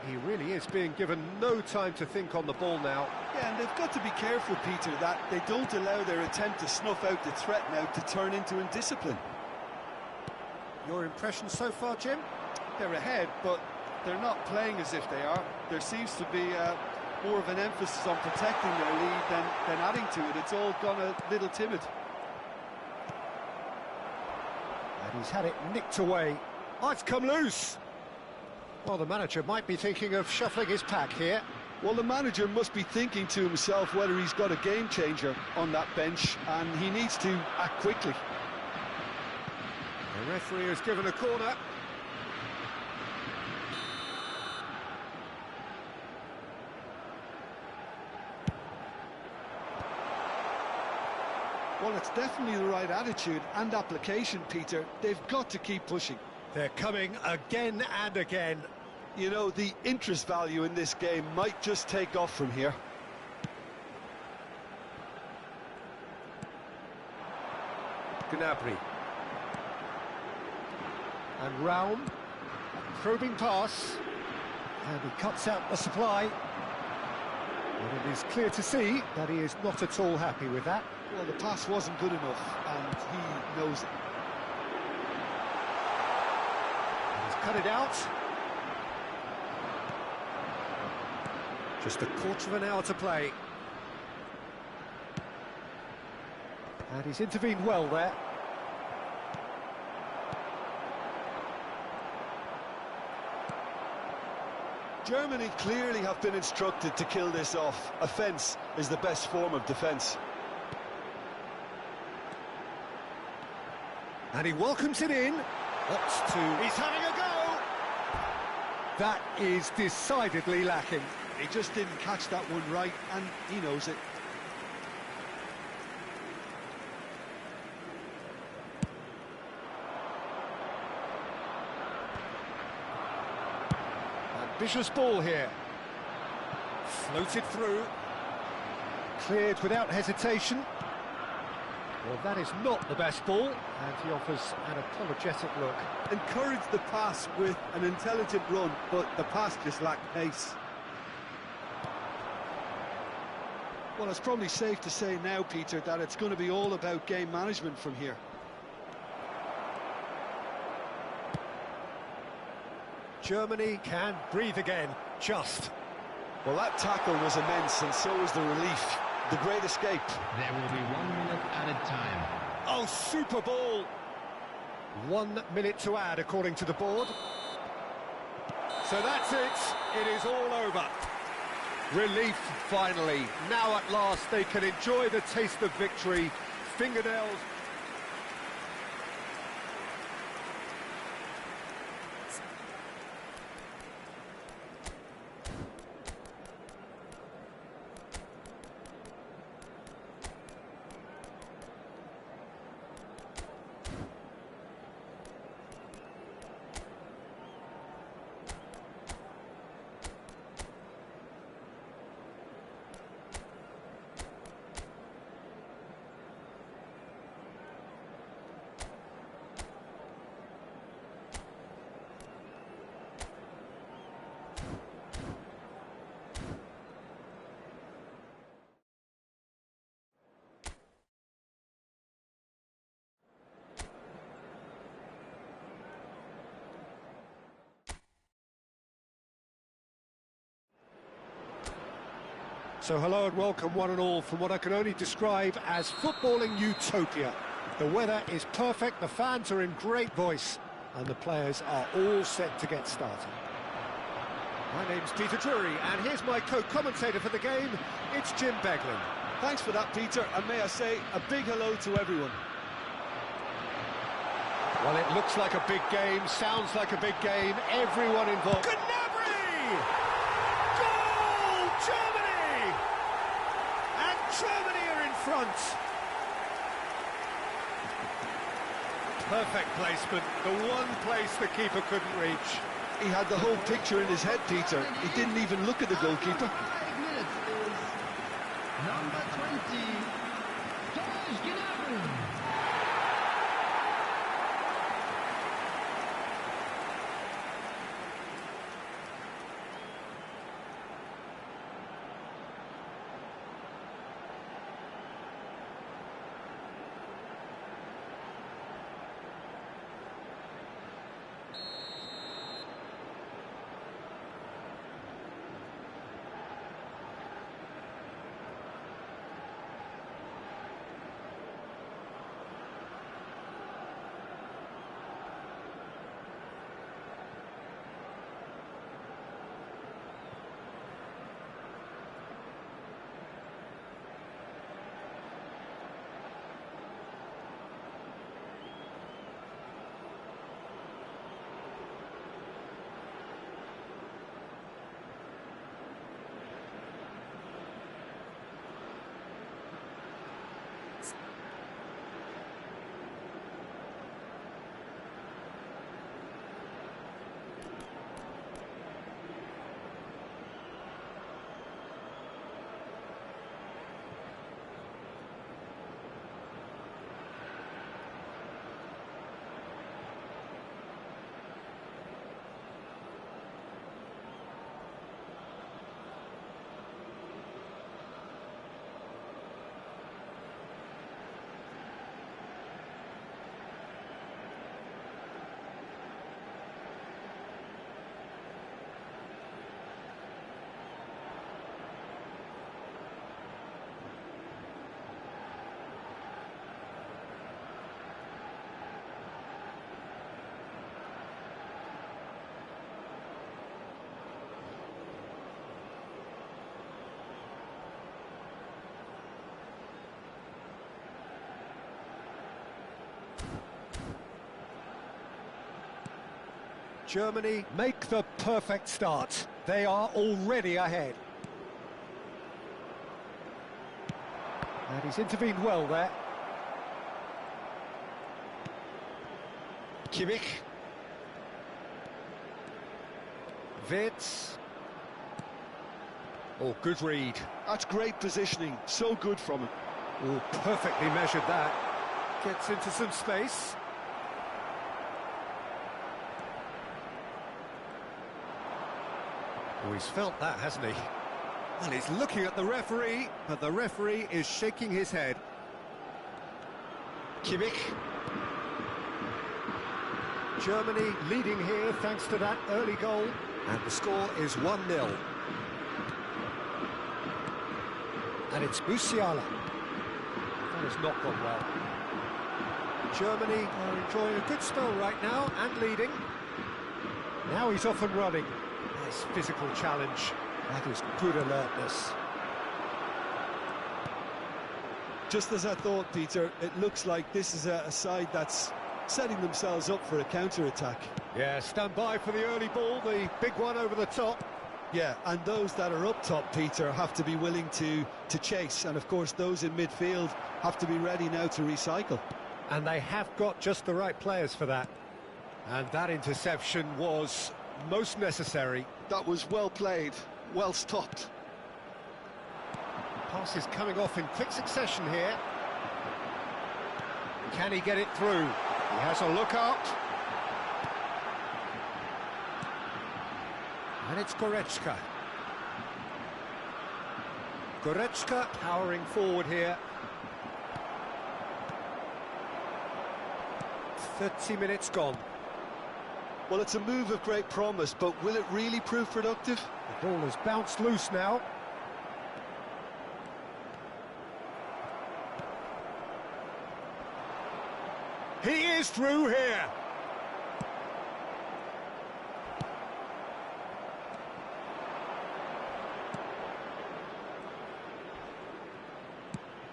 He really is being given no time to think on the ball now. Yeah, and they've got to be careful, Peter, that they don't allow their attempt to snuff out the threat now to turn into indiscipline. Your impression so far, Jim? They're ahead, but they're not playing as if they are. There seems to be more of an emphasis on protecting their lead than adding to it. It's all gone a little timid. And he's had it nicked away. Oh, it's come loose. Well, the manager might be thinking of shuffling his pack here. Well, the manager must be thinking to himself whether he's got a game changer on that bench, and he needs to act quickly. The referee has given a corner. Well, it's definitely the right attitude and application, Peter. They've got to keep pushing. They're coming again and again. You know, the interest value in this game might just take off from here. Gnabry. And Raum. Probing pass. And he cuts out the supply. And it is clear to see that he is not at all happy with that. Well, the pass wasn't good enough, and he knows it. He's cut it out. Just a quarter of an hour to play. And he's intervened well there. Germany clearly have been instructed to kill this off. Offence is the best form of defence. And he welcomes it in. Opts to... He's having a go! That is decidedly lacking. He just didn't catch that one right, and he knows it. Ambitious ball here. Floated through. Cleared without hesitation. Well, that is not the best ball, and he offers an apologetic look. Encouraged the pass with an intelligent run, but the pass just lacked pace. Well, it's probably safe to say now, Peter, that it's going to be all about game management from here. Germany can breathe again, just. Well, that tackle was immense, and so was the relief. The great escape. There will be 1 minute added time. Oh, super ball! 1 minute to add, according to the board. So that's it. It is all over. Relief, finally. Now at last they can enjoy the taste of victory. Fingernails. So hello and welcome one and all from what I can only describe as footballing utopia. The weather is perfect, the fans are in great voice, and the players are all set to get started. My name's Peter Drury, and here's my co-commentator for the game, it's Jim Beglin. Thanks for that, Peter, and may I say a big hello to everyone. Well, it looks like a big game, sounds like a big game, everyone involved. Gnabry! Goal! Germany! And Germany are in front. Perfect placement, the one place the keeper couldn't reach. He had the whole picture in his head, Peter. He didn't even look at the goalkeeper. 5 minutes is number 20, Serge Gnabry. Germany make the perfect start. They are already ahead. And he's intervened well there. Kimmich. Wirtz. Oh, good read. That's great positioning, so good from him. Oh, perfectly measured that. Gets into some space. Oh, he's felt that, hasn't he? Well, he's looking at the referee, but the referee is shaking his head. Kimmich. Germany leading here thanks to that early goal. And the score is 1-0. And it's Musiala. That has not gone well. Germany are enjoying a good spell right now and leading. Now he's off and running. Nice physical challenge. That is good alertness. Just as I thought, Peter, it looks like this is a side that's setting themselves up for a counter-attack. Yeah, stand by for the early ball, the big one over the top. Yeah, and those that are up top, Peter, have to be willing to chase. And, of course, those in midfield have to be ready now to recycle. And they have got just the right players for that. And that interception was most necessary. That was well played, well stopped. Pass is coming off in quick succession here. Can he get it through? He has a look out. And it's Goretzka. Goretzka powering forward here. 30 minutes gone. Well, it's a move of great promise, but will it really prove productive? The ball has bounced loose now. He is through here.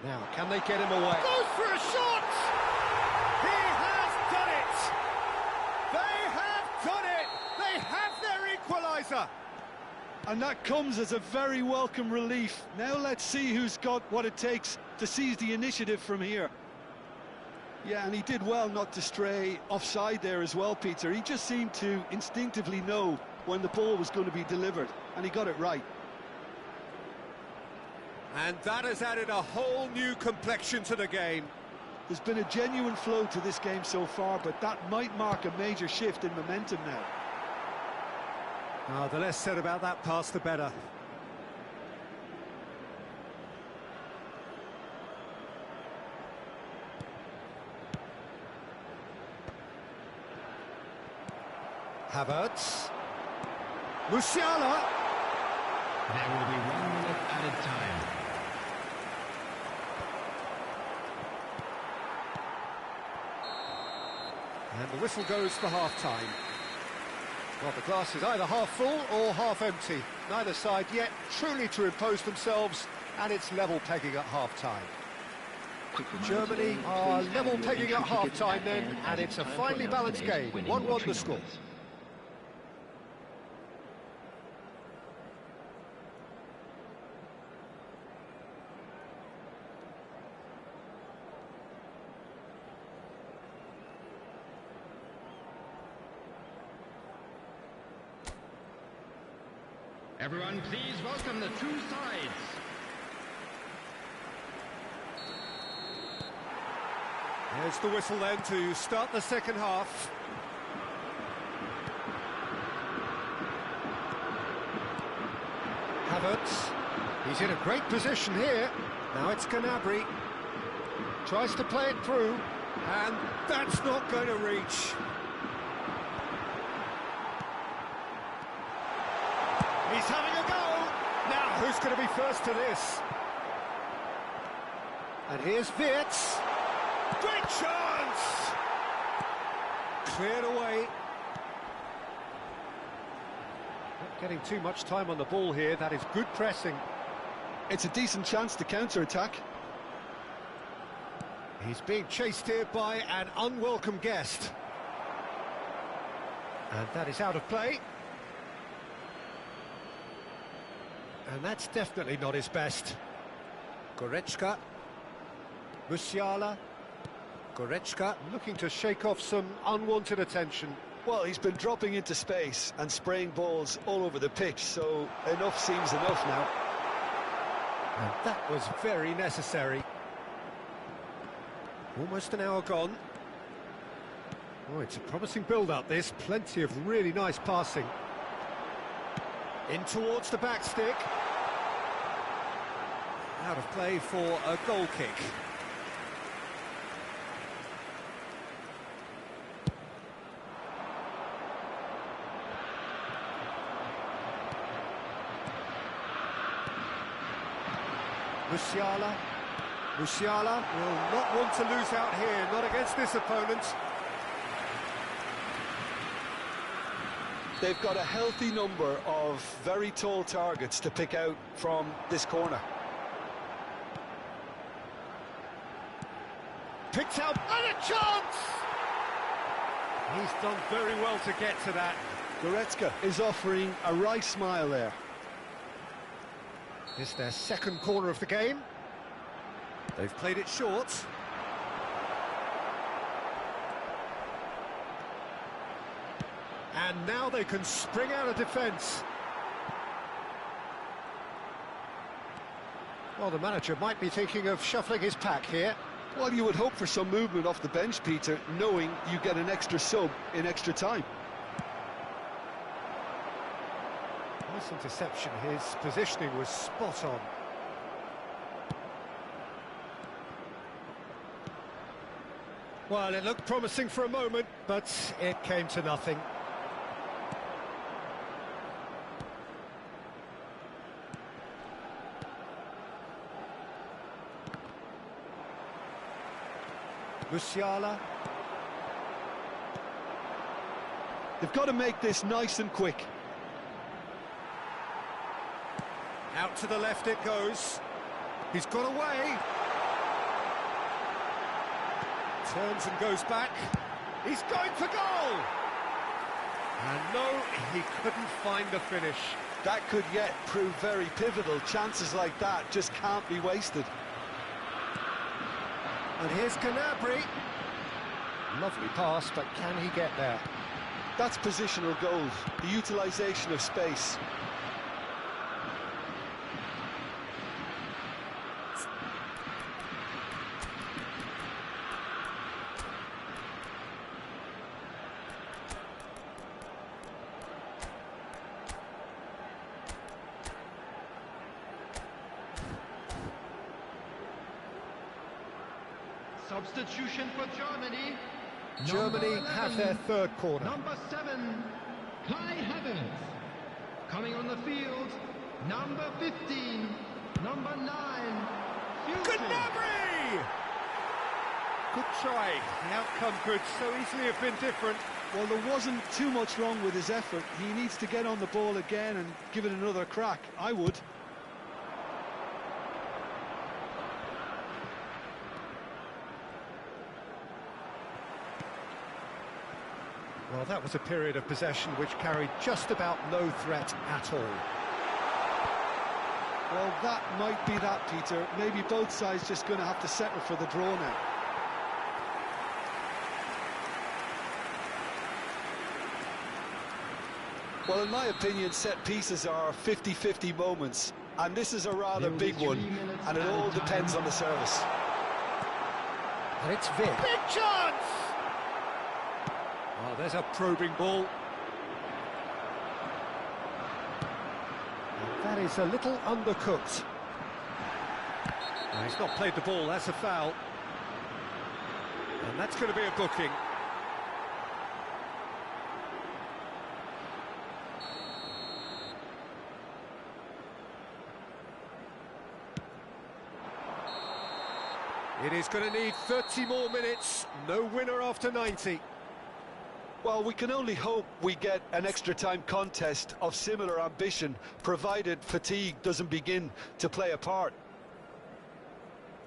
Now, can they get him away? Goes for a shot! He has done it! They have done it! They have their equaliser! And that comes as a very welcome relief. Now let's see who's got what it takes to seize the initiative from here. Yeah, and he did well not to stray offside there as well, Peter. He just seemed to instinctively know when the ball was going to be delivered, and he got it right. And that has added a whole new complexion to the game. There's been a genuine flow to this game so far, but that might mark a major shift in momentum now. The less said about that pass, the better. Havertz. Musiala. There will be 1 minute added time. And the whistle goes for half-time. Well, the glass is either half full or half empty. Neither side yet truly to impose themselves, and it's level pegging at half-time. Germany are level pegging at half-time then, and it's a finely balanced game. 1-1 the score. Everyone, please welcome the two sides. There's the whistle then to start the second half. Havertz. He's in a great position here. Now it's Gnabry. Tries to play it through, and that's not going to reach. He's having a go. Now, who's going to be first to this? And here's Wirtz. Great chance! Cleared away. Not getting too much time on the ball here. That is good pressing. It's a decent chance to counter-attack. He's being chased here by an unwelcome guest. And that is out of play. And that's definitely not his best. Goretzka. Musiala. Goretzka looking to shake off some unwanted attention. Well, he's been dropping into space and spraying balls all over the pitch, so enough seems enough now. And that was very necessary. Almost an hour gone. Oh, it's a promising build-up, this. Plenty of really nice passing. In towards the back stick. Out of play for a goal kick. Musiala. Musiala will not want to lose out here, not against this opponent. They've got a healthy number of very tall targets to pick out from this corner. Picked out, and a chance! He's done very well to get to that. Goretzka is offering a right smile there. It's their second corner of the game. They've played it short. And now they can spring out of defence. Well, the manager might be thinking of shuffling his pack here. Well, you would hope for some movement off the bench, Peter, knowing you get an extra sub in extra time. Nice interception. His positioning was spot on. Well, it looked promising for a moment, but it came to nothing. Musiala. They've got to make this nice and quick. Out to the left it goes. He's got away. Turns and goes back. He's going for goal! And no, he couldn't find the finish. That could yet prove very pivotal. Chances like that just can't be wasted. And here's Gnabry. Lovely pass, but can he get there? That's positional goals, the utilisation of space. Substitution for Germany. Germany have their third corner. Number 7, Kai Havertz. Coming on the field, number 15, number 9, Fuchs. Gnabry! Good try. The outcome could so easily have been different. Well, there wasn't too much wrong with his effort. He needs to get on the ball again and give it another crack. I would. Well, that was a period of possession which carried just about no threat at all. Well, that might be that, Peter. Maybe both sides just going to have to settle for the draw now. Well, in my opinion, set pieces are 50-50 moments, and this is a rather big one, and it all depends on the service. And it's Vic. Big chance! Oh, there's a probing ball. And that is a little undercooked. No, he's not played the ball, that's a foul. And that's going to be a booking. It is going to need 30 more minutes. No winner after 90. Well, we can only hope we get an extra time contest of similar ambition, provided fatigue doesn't begin to play a part.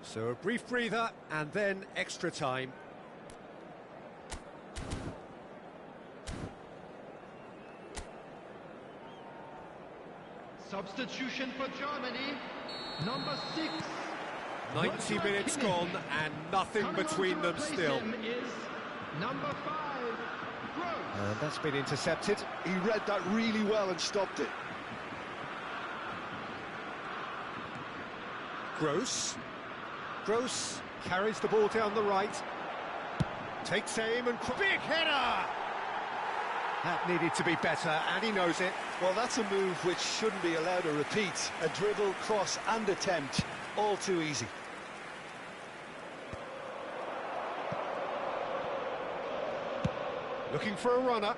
So a brief breather and then extra time. Substitution for Germany, number 6. 90 minutes gone and nothing between them still. Is number 5, Gross. And that's been intercepted. He read that really well and stopped it. Gross. Gross carries the ball down the right. Takes aim and... Big header! That needed to be better, and he knows it. Well, that's a move which shouldn't be allowed to repeat. A dribble, cross and attempt, all too easy. Looking for a runner.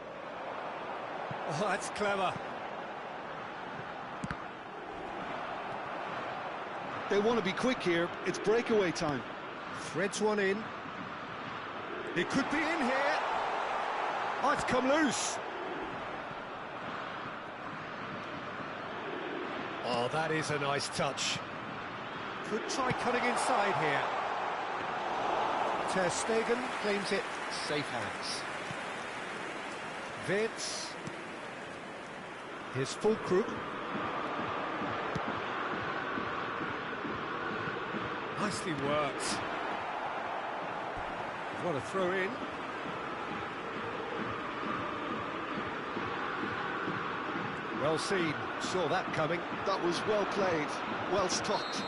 Oh, that's clever. They want to be quick here. It's breakaway time. Threads one in. It could be in here. Oh, it's come loose. Oh, that is a nice touch. Could try cutting inside here. Ter Stegen claims it. Safe hands. Wirtz. Here's Füllkrug. Nicely worked. What a throw in. Well seen, saw that coming. That was well played, well stopped.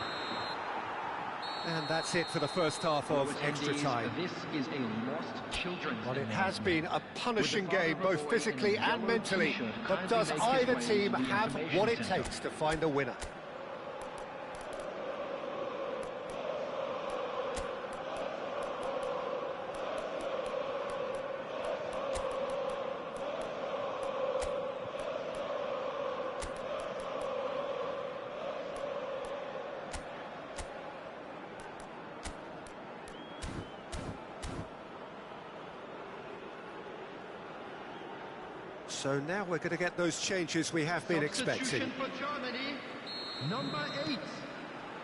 And that's it for the first half of extra time. This is a lost children's Well, it event. has been a punishing game, both physically and mentally. But does either team have what it takes to find a winner? So now we're going to get those changes we have been expecting. Substitution for Germany, number 8,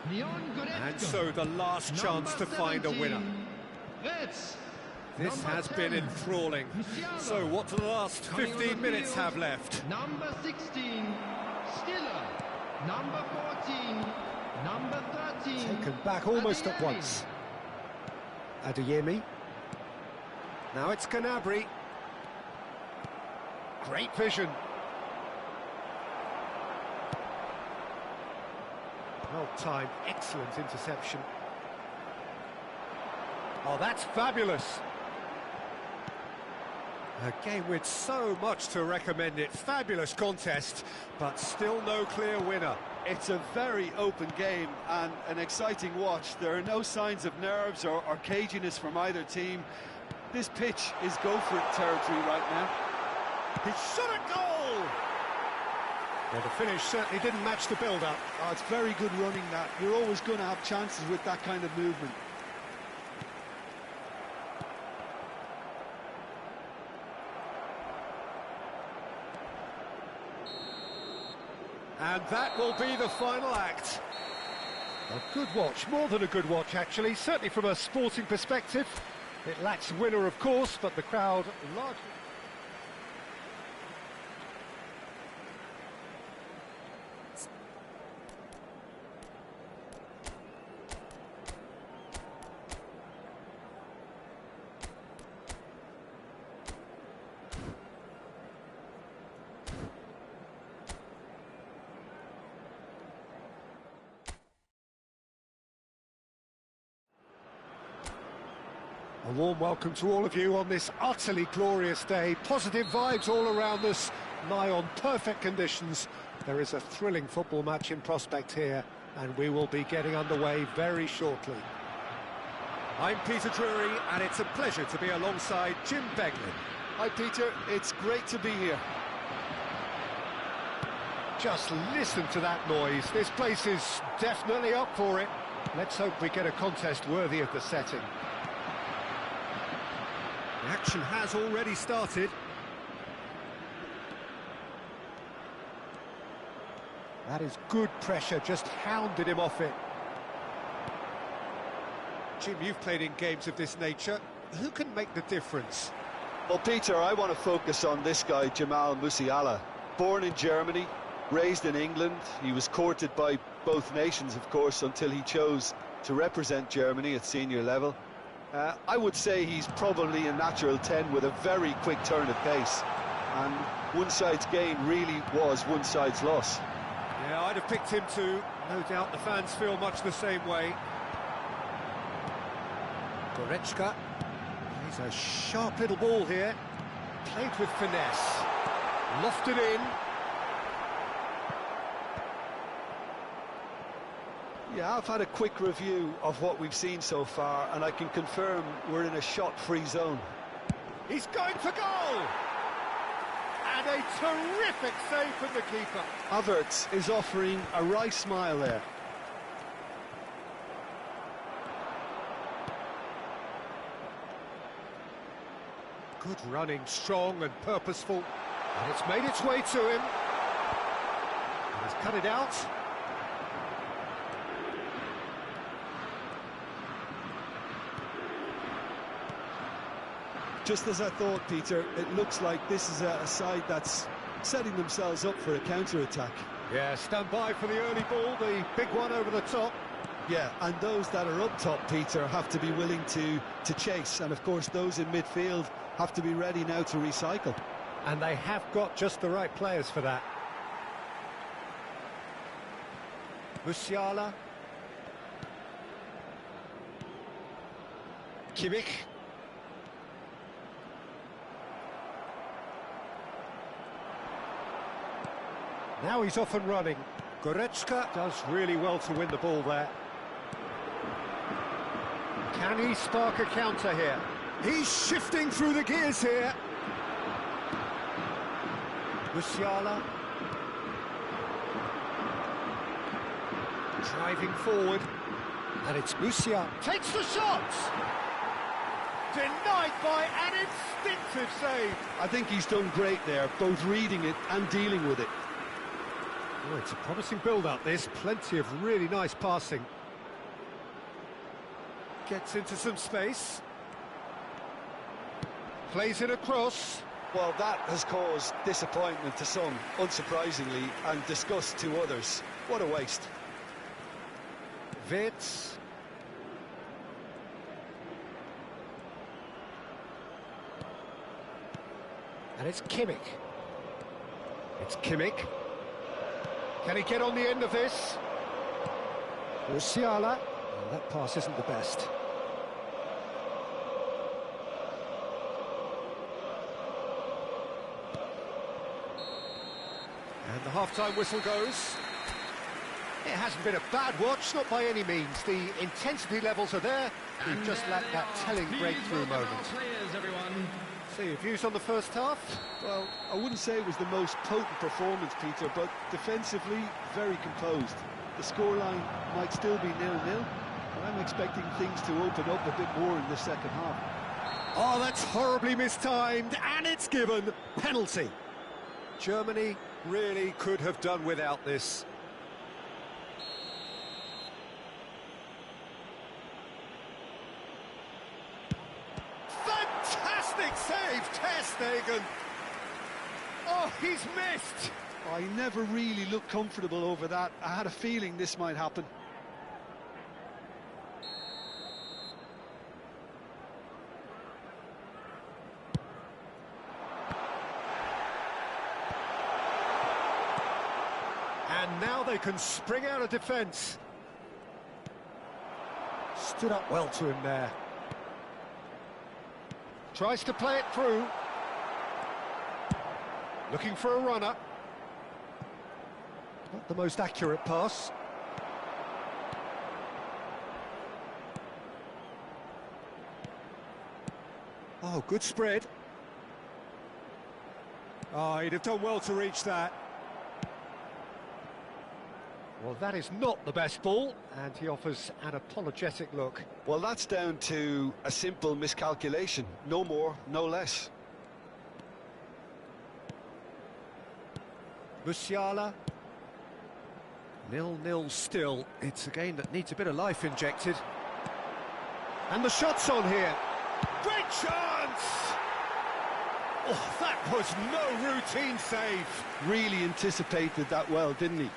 Leon Goretzka. And so the last chance to find a winner. Wirtz. This Number has 10, been enthralling. Musiala. So what do the last Coming on 15 the minutes field, have left? Number 16, Stiller. Number 14, number 13. Taken back almost at Adeyemi. once. Adeyemi. Now it's Gnabry. Great vision. Well timed, excellent interception. Oh, that's fabulous. A game with so much to recommend it. Fabulous contest, but still no clear winner. It's a very open game and an exciting watch. There are no signs of nerves or caginess from either team. This pitch is go-for-it territory right now. He shot a goal! Well, the finish certainly didn't match the build-up. Oh, it's very good running that. You're always going to have chances with that kind of movement. And that will be the final act. A good watch, more than a good watch actually, certainly from a sporting perspective. It lacks winner, of course, but the crowd largely... A warm welcome to all of you on this utterly glorious day. Positive vibes all around us, nigh on perfect conditions. There is a thrilling football match in prospect here, and we will be getting underway very shortly. I'm Peter Drury, and it's a pleasure to be alongside Jim Beglin. Hi Peter, it's great to be here. Just listen to that noise. This place is definitely up for it. Let's hope we get a contest worthy of the setting. The action has already started. That is good pressure, just hounded him off it. Jim, you've played in games of this nature. Who can make the difference? Well, Peter, I want to focus on this guy, Jamal Musiala. Born in Germany, Raised in England, he was courted by both nations, of course, until he chose to represent Germany at senior level. I would say he's probably a natural 10 with a very quick turn of pace, and one side's gain really was one side's loss. Yeah, I'd have picked him too. No doubt the fans feel much the same way. Goretzka plays a sharp little ball here. Played with finesse. Lofted in. Yeah, I've had a quick review of what we've seen so far, and I can confirm we're in a shot-free zone. He's going for goal! And a terrific save from the keeper. Havertz is offering a wry smile there. Good running, strong and purposeful. And it's made its way to him. And he's cut it out. Just as I thought, Peter, it looks like this is a side that's setting themselves up for a counter-attack. Yeah, stand by for the early ball, the big one over the top. Yeah, and those that are up top, Peter, have to be willing to chase. And, of course, those in midfield have to be ready now to recycle. And they have got just the right players for that. Musiala. Kimmich. Now he's off and running. Goretzka does really well to win the ball there. Can he spark a counter here? He's shifting through the gears here. Musiala. Driving forward. And it's Musiala. Takes the shot! Denied by an instinctive save. I think he's done great there, both reading it and dealing with it. Oh, it's a promising build-up, this. Plenty of really nice passing. Gets into some space. Plays it across. Well, that has caused disappointment to some, unsurprisingly, and disgust to others. What a waste. Wirtz. And it's Kimmich. It's Kimmich. Can he get on the end of this? Musiala. Oh, that pass isn't the best. And the half-time whistle goes. It hasn't been a bad watch, not by any means. The intensity levels are there. We've just lacked that telling breakthrough moment. So your views on the first half? Well, I wouldn't say it was the most potent performance, Peter, but defensively, very composed. The scoreline might still be 0-0, but I'm expecting things to open up a bit more in the second half. Oh, that's horribly mistimed, and it's given. Penalty. Germany really could have done without this. Fantastic save, Ter Stegen. Oh, he's missed. I never really looked comfortable over that. I had a feeling this might happen. And now they can spring out of defence. Stood up well to him there. Tries to play it through. Looking for a runner. Not the most accurate pass. Oh, good spread. Oh, he'd have done well to reach that. Well, that is not the best ball, and he offers an apologetic look. Well, that's down to a simple miscalculation. No more, no less. Musiala. 0-0 still. It's a game that needs a bit of life injected. And the shot's on here. Great chance! Oh, that was no routine save. Really anticipated that well, didn't he?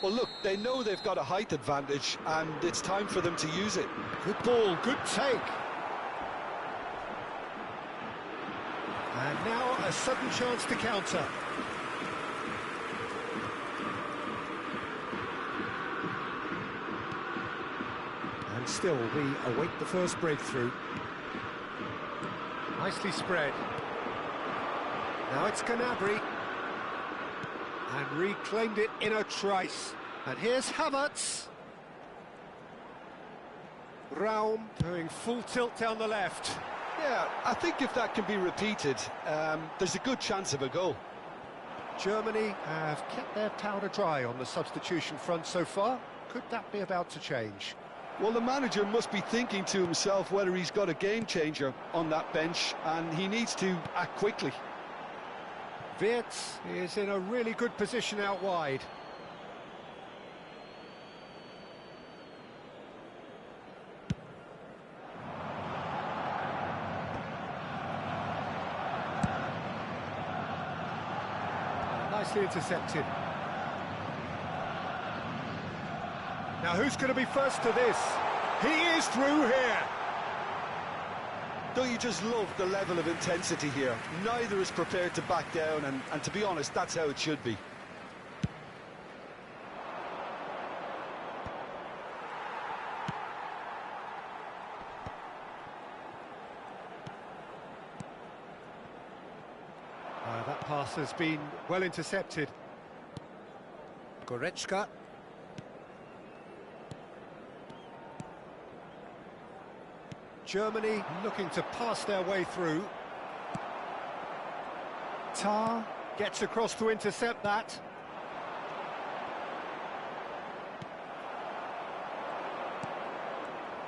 Well, look, they know they've got a height advantage, and it's time for them to use it. Good ball, good take. And now a sudden chance to counter. And still, we await the first breakthrough. Nicely spread. Now it's Gnabry. And reclaimed it in a trice. And here's Havertz. Raum doing full tilt down the left. Yeah, I think if that can be repeated, there's a good chance of a goal. Germany have kept their powder dry on the substitution front so far. Could that be about to change? Well, the manager must be thinking to himself whether he's got a game changer on that bench, and he needs to act quickly. Wirtz is in a really good position out wide. Nicely intercepted. Now who's going to be first to this? He is through here. Don't you just love the level of intensity here? Neither is prepared to back down, and to be honest, that's how it should be. That pass has been well intercepted. Goretzka. Germany looking to pass their way through. Tar gets across to intercept that.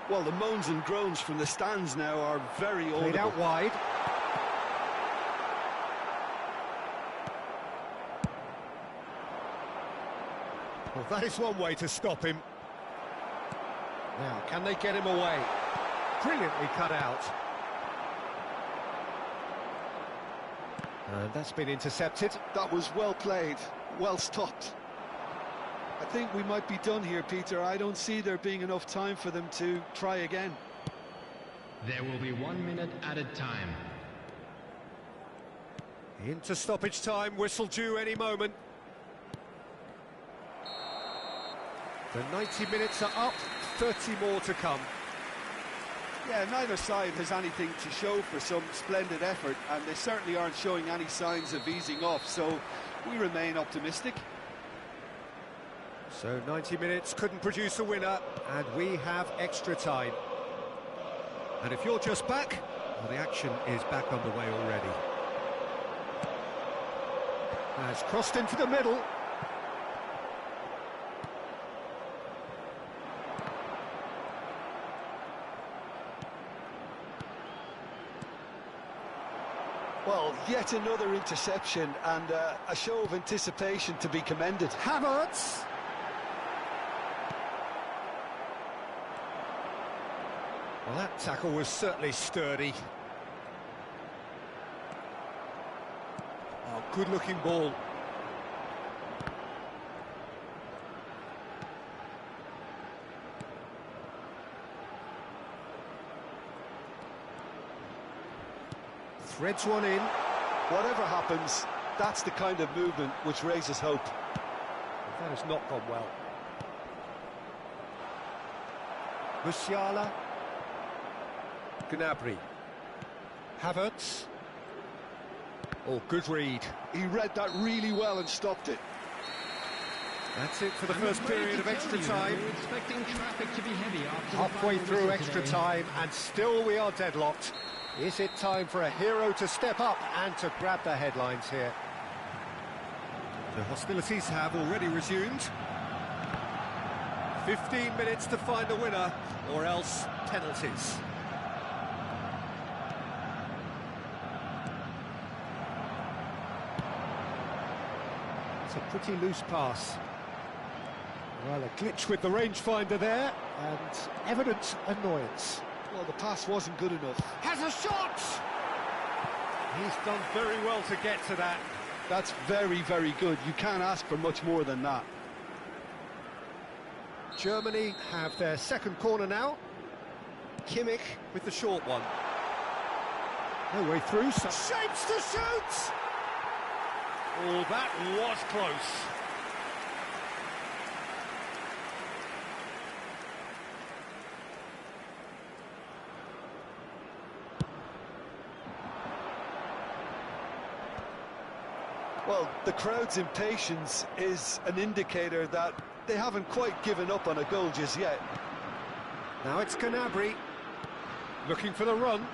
Well, the moans and groans from the stands now are very audible. Played out wide. Well, that is one way to stop him. Now, can they get him away? Brilliantly cut out. And that's been intercepted. That was well played, well stopped. I think we might be done here, Peter. I don't see there being enough time for them to try again. There will be 1 minute added time. Into stoppage time, whistle due any moment. The 90 minutes are up, 30 more to come. Yeah, neither side has anything to show for some splendid effort, and they certainly aren't showing any signs of easing off, so we remain optimistic. So 90 minutes couldn't produce a winner, and we have extra time. And if you're just back, well, the action is back underway already. Has crossed into the middle. Well, yet another interception, and a show of anticipation to be commended. Havertz. Well, that tackle was certainly sturdy. Oh, good-looking ball. Threads one in. Whatever happens, that's the kind of movement which raises hope. That has not gone well. Musiala. Gnabry. Havertz. Oh, good read. He read that really well and stopped it. That's it for the I'm first afraid period to of extra tell you, time. we're expecting traffic to be heavy after Halfway the through final extra whistle time, and still we are deadlocked. Is it time for a hero to step up and to grab the headlines here? The hostilities have already resumed. 15 minutes to find the winner, or else penalties. It's a pretty loose pass. Well, a glitch with the rangefinder there, and evident annoyance. Well, the pass wasn't good enough. Has a shot! He's done very well to get to that. That's very, very good. You can't ask for much more than that. Germany have their second corner now. Kimmich with the short one. No way through, so shapes to shoot! Oh, that was close. Well, the crowd's impatience is an indicator that they haven't quite given up on a goal just yet. Now it's Gnabry, looking for the run.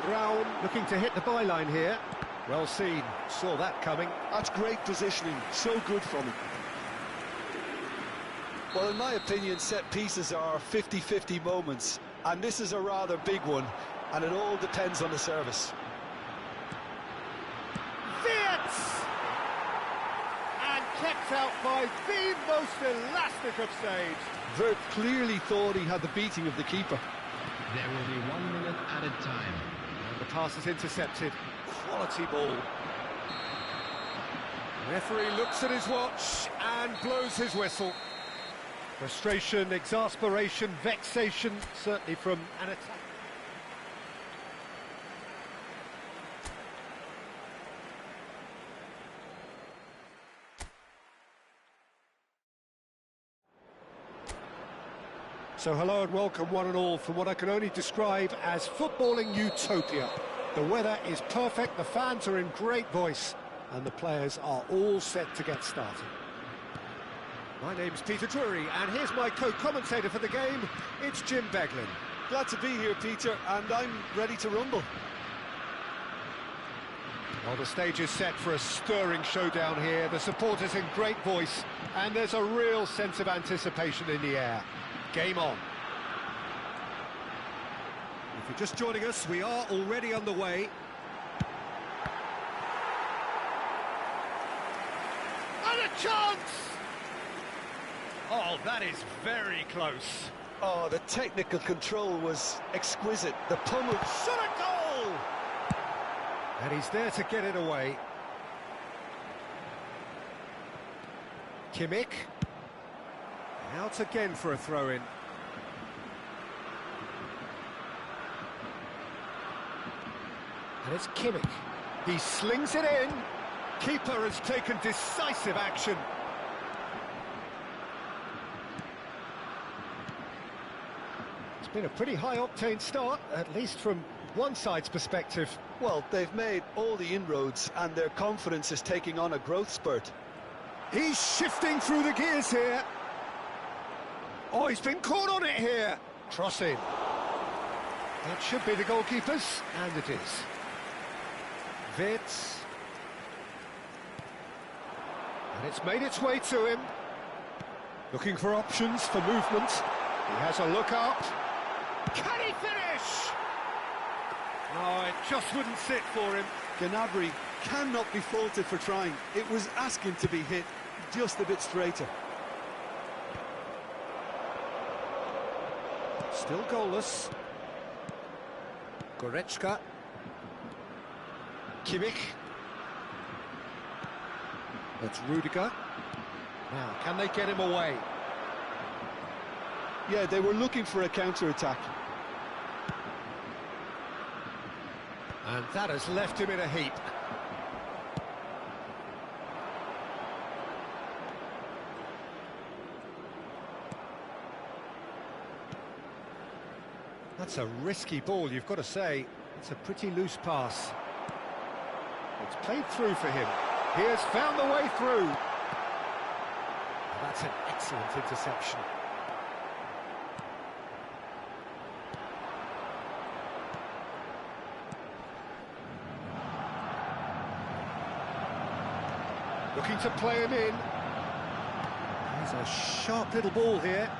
Raul looking to hit the byline here. Well seen, saw that coming. That's great positioning, so good from him. Well, in my opinion, set pieces are 50-50 moments, and this is a rather big one, and it all depends on the service. Wirtz! And kept out by the most elastic of saves. Vert clearly thought he had the beating of the keeper. There will be 1 minute added time. And the pass is intercepted. Quality ball. The referee looks at his watch and blows his whistle. Frustration, exasperation, vexation, certainly from an attack. So hello and welcome one and all from what I can only describe as footballing utopia. The weather is perfect, the fans are in great voice, and the players are all set to get started. My name's Peter Drury, and here's my co-commentator for the game, it's Jim Beglin. Glad to be here, Peter, and I'm ready to rumble. Well, the stage is set for a stirring showdown here, the supporters in great voice, and there's a real sense of anticipation in the air. Game on. If you're just joining us, we are already underway. And a chance! Oh, that is very close. Oh, the technical control was exquisite. The pummel Shot a goal! And he's there to get it away. Kimmich. Out again for a throw-in. And it's Kimmich. He slings it in. Keeper has taken decisive action. It's been a pretty high-octane start, at least from one side's perspective. Well, they've made all the inroads and their confidence is taking on a growth spurt. He's shifting through the gears here. Oh, he's been caught on it here. Cross in. That should be the goalkeeper's, and it is. Wirtz. And it's made its way to him. Looking for options for movement. He has a look up. Can he finish? No, it just wouldn't sit for him. Gnabry cannot be faulted for trying. It was asking to be hit just a bit straighter. Still goalless. Goretzka. Kimmich. That's Rudiger. Now, can they get him away? Yeah, they were looking for a counter-attack. And that has left him in a heap. That's a risky ball, you've got to say. It's a pretty loose pass. It's played through for him. He has found the way through. That's an excellent interception. Looking to play him in. There's a sharp little ball here.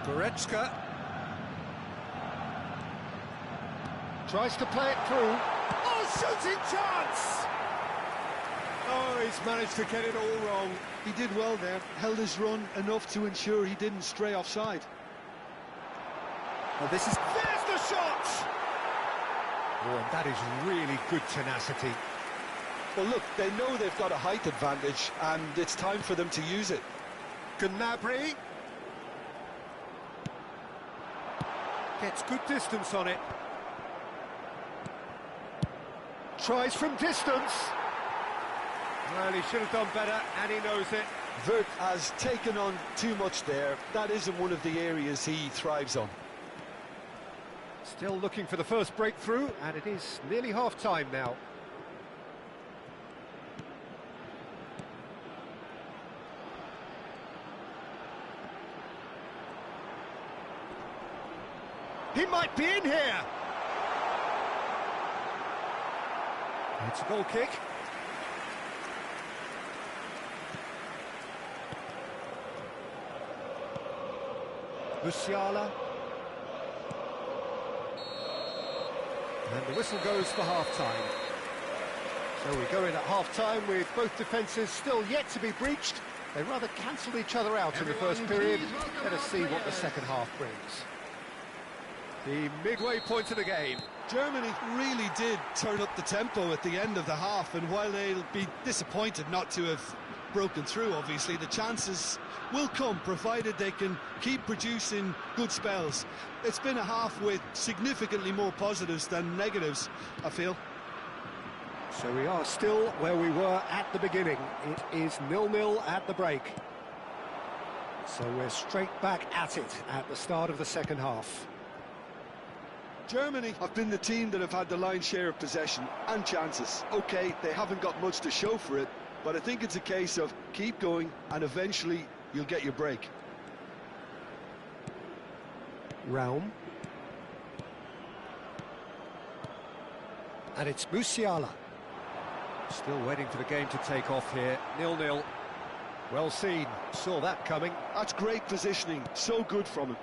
Goretzka tries to play it through. Oh, shooting chance! Oh, he's managed to get it all wrong. He did well there, held his run enough to ensure he didn't stray offside. Well, this is... There's the shot! Oh, and that is really good tenacity. Well, look, they know they've got a height advantage, and it's time for them to use it. Gnabry gets good distance on it. Tries from distance. Well, he should have done better, and he knows it. Vert has taken on too much there. That isn't one of the areas he thrives on. Still looking for the first breakthrough, and it is nearly half-time now. He might be in here! It's a goal kick. Musiala. And the whistle goes for half-time. So we go in at half-time with both defences still yet to be breached. They rather cancelled each other out in the first period. Let us see what the second half brings. The midway point of the game. Germany really did turn up the tempo at the end of the half, and while they'll be disappointed not to have broken through, obviously, the chances will come, provided they can keep producing good spells. It's been a half with significantly more positives than negatives, I feel. So we are still where we were at the beginning. It is 0-0 at the break. So we're straight back at it at the start of the second half. Germany have been the team that have had the lion's share of possession and chances. OK, they haven't got much to show for it, but I think it's a case of keep going and eventually you'll get your break. Raum. And it's Musiala. Still waiting for the game to take off here. 0-0. Well seen. Saw that coming. That's great positioning. So good from him.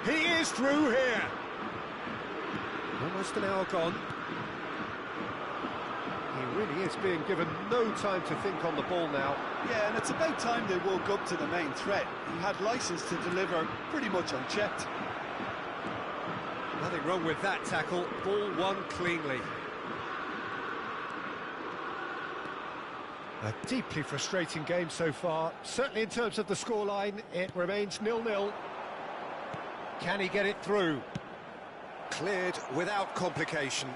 He is through here. Almost an hour gone. He really is being given no time to think on the ball now. Yeah, and it's about time they woke up to the main threat. He had licence to deliver pretty much unchecked. Nothing wrong with that tackle. Ball won cleanly. A deeply frustrating game so far. Certainly in terms of the scoreline, it remains 0-0. Can he get it through? Cleared without complication.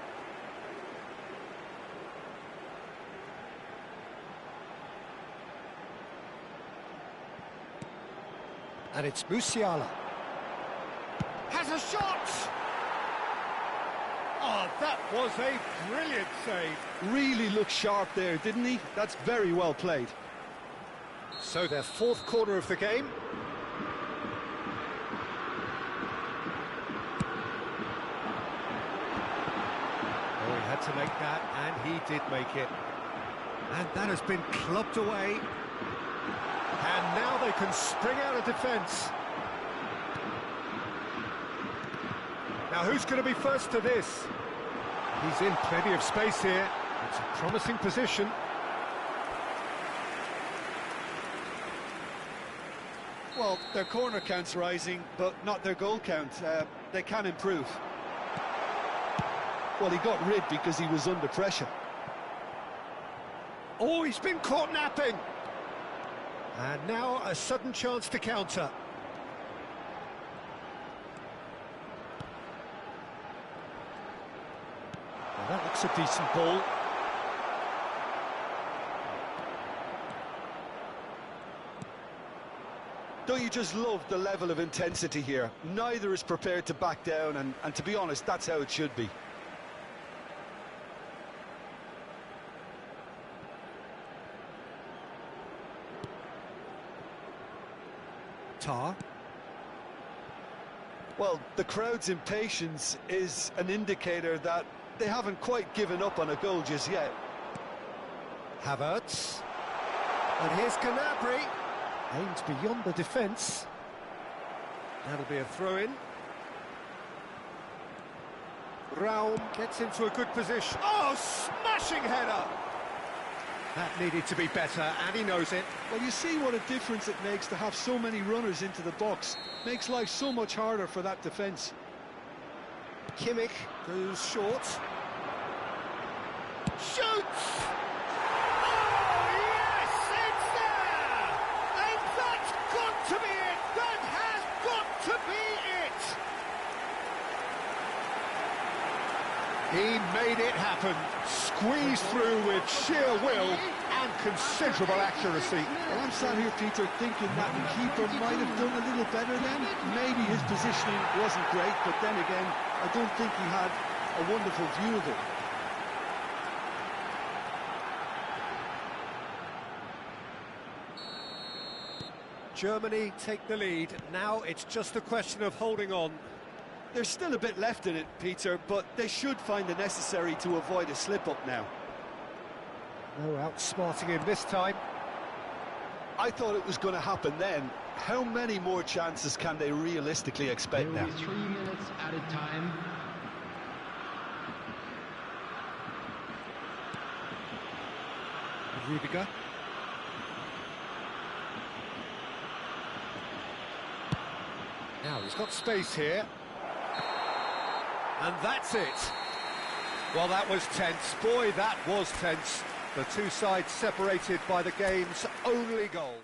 And it's Musiala. Has a shot! Oh, that was a brilliant save. Really looked sharp there, didn't he? That's very well played. So their fourth corner of the game. Oh, he had to make that, and he did make it. And that has been clubbed away. And now they can spring out of defence. Now who's going to be first to this? He's in plenty of space here. It's a promising position. Well, their corner count's rising, but not their goal count. They can improve. Well, he got rid because he was under pressure. Oh, he's been caught napping. And now a sudden chance to counter. Well, that looks a decent ball. Don't you just love the level of intensity here? Neither is prepared to back down, and to be honest, that's how it should be. Tar. Well, the crowd's impatience is an indicator that they haven't quite given up on a goal just yet. Havertz. And here's Gnabry. Aimed beyond the defence. That'll be a throw-in. Raum gets into a good position. Oh, smashing header! That needed to be better, and he knows it. Well, you see what a difference it makes to have so many runners into the box. Makes life so much harder for that defence. Kimmich goes short. Shoots! Oh, yes, it's there! And that's got to be it! That has got to be it! He made it happen. Squeezed through with sheer will and considerable accuracy. Well, I'm sat here, Peter, thinking that the keeper might have done a little better then. Maybe his positioning wasn't great, but then again, I don't think he had a wonderful view of it. Germany take the lead. Now it's just a question of holding on. There's still a bit left in it, Peter, but they should find the necessary to avoid a slip-up now. No outsmarting him this time. I thought it was going to happen then. How many more chances can they realistically expect There now? will be 3 minutes added time. Rudiger. Now he's got space here. And that's it. Well, that was tense. Boy, that was tense. The two sides separated by the game's only goal.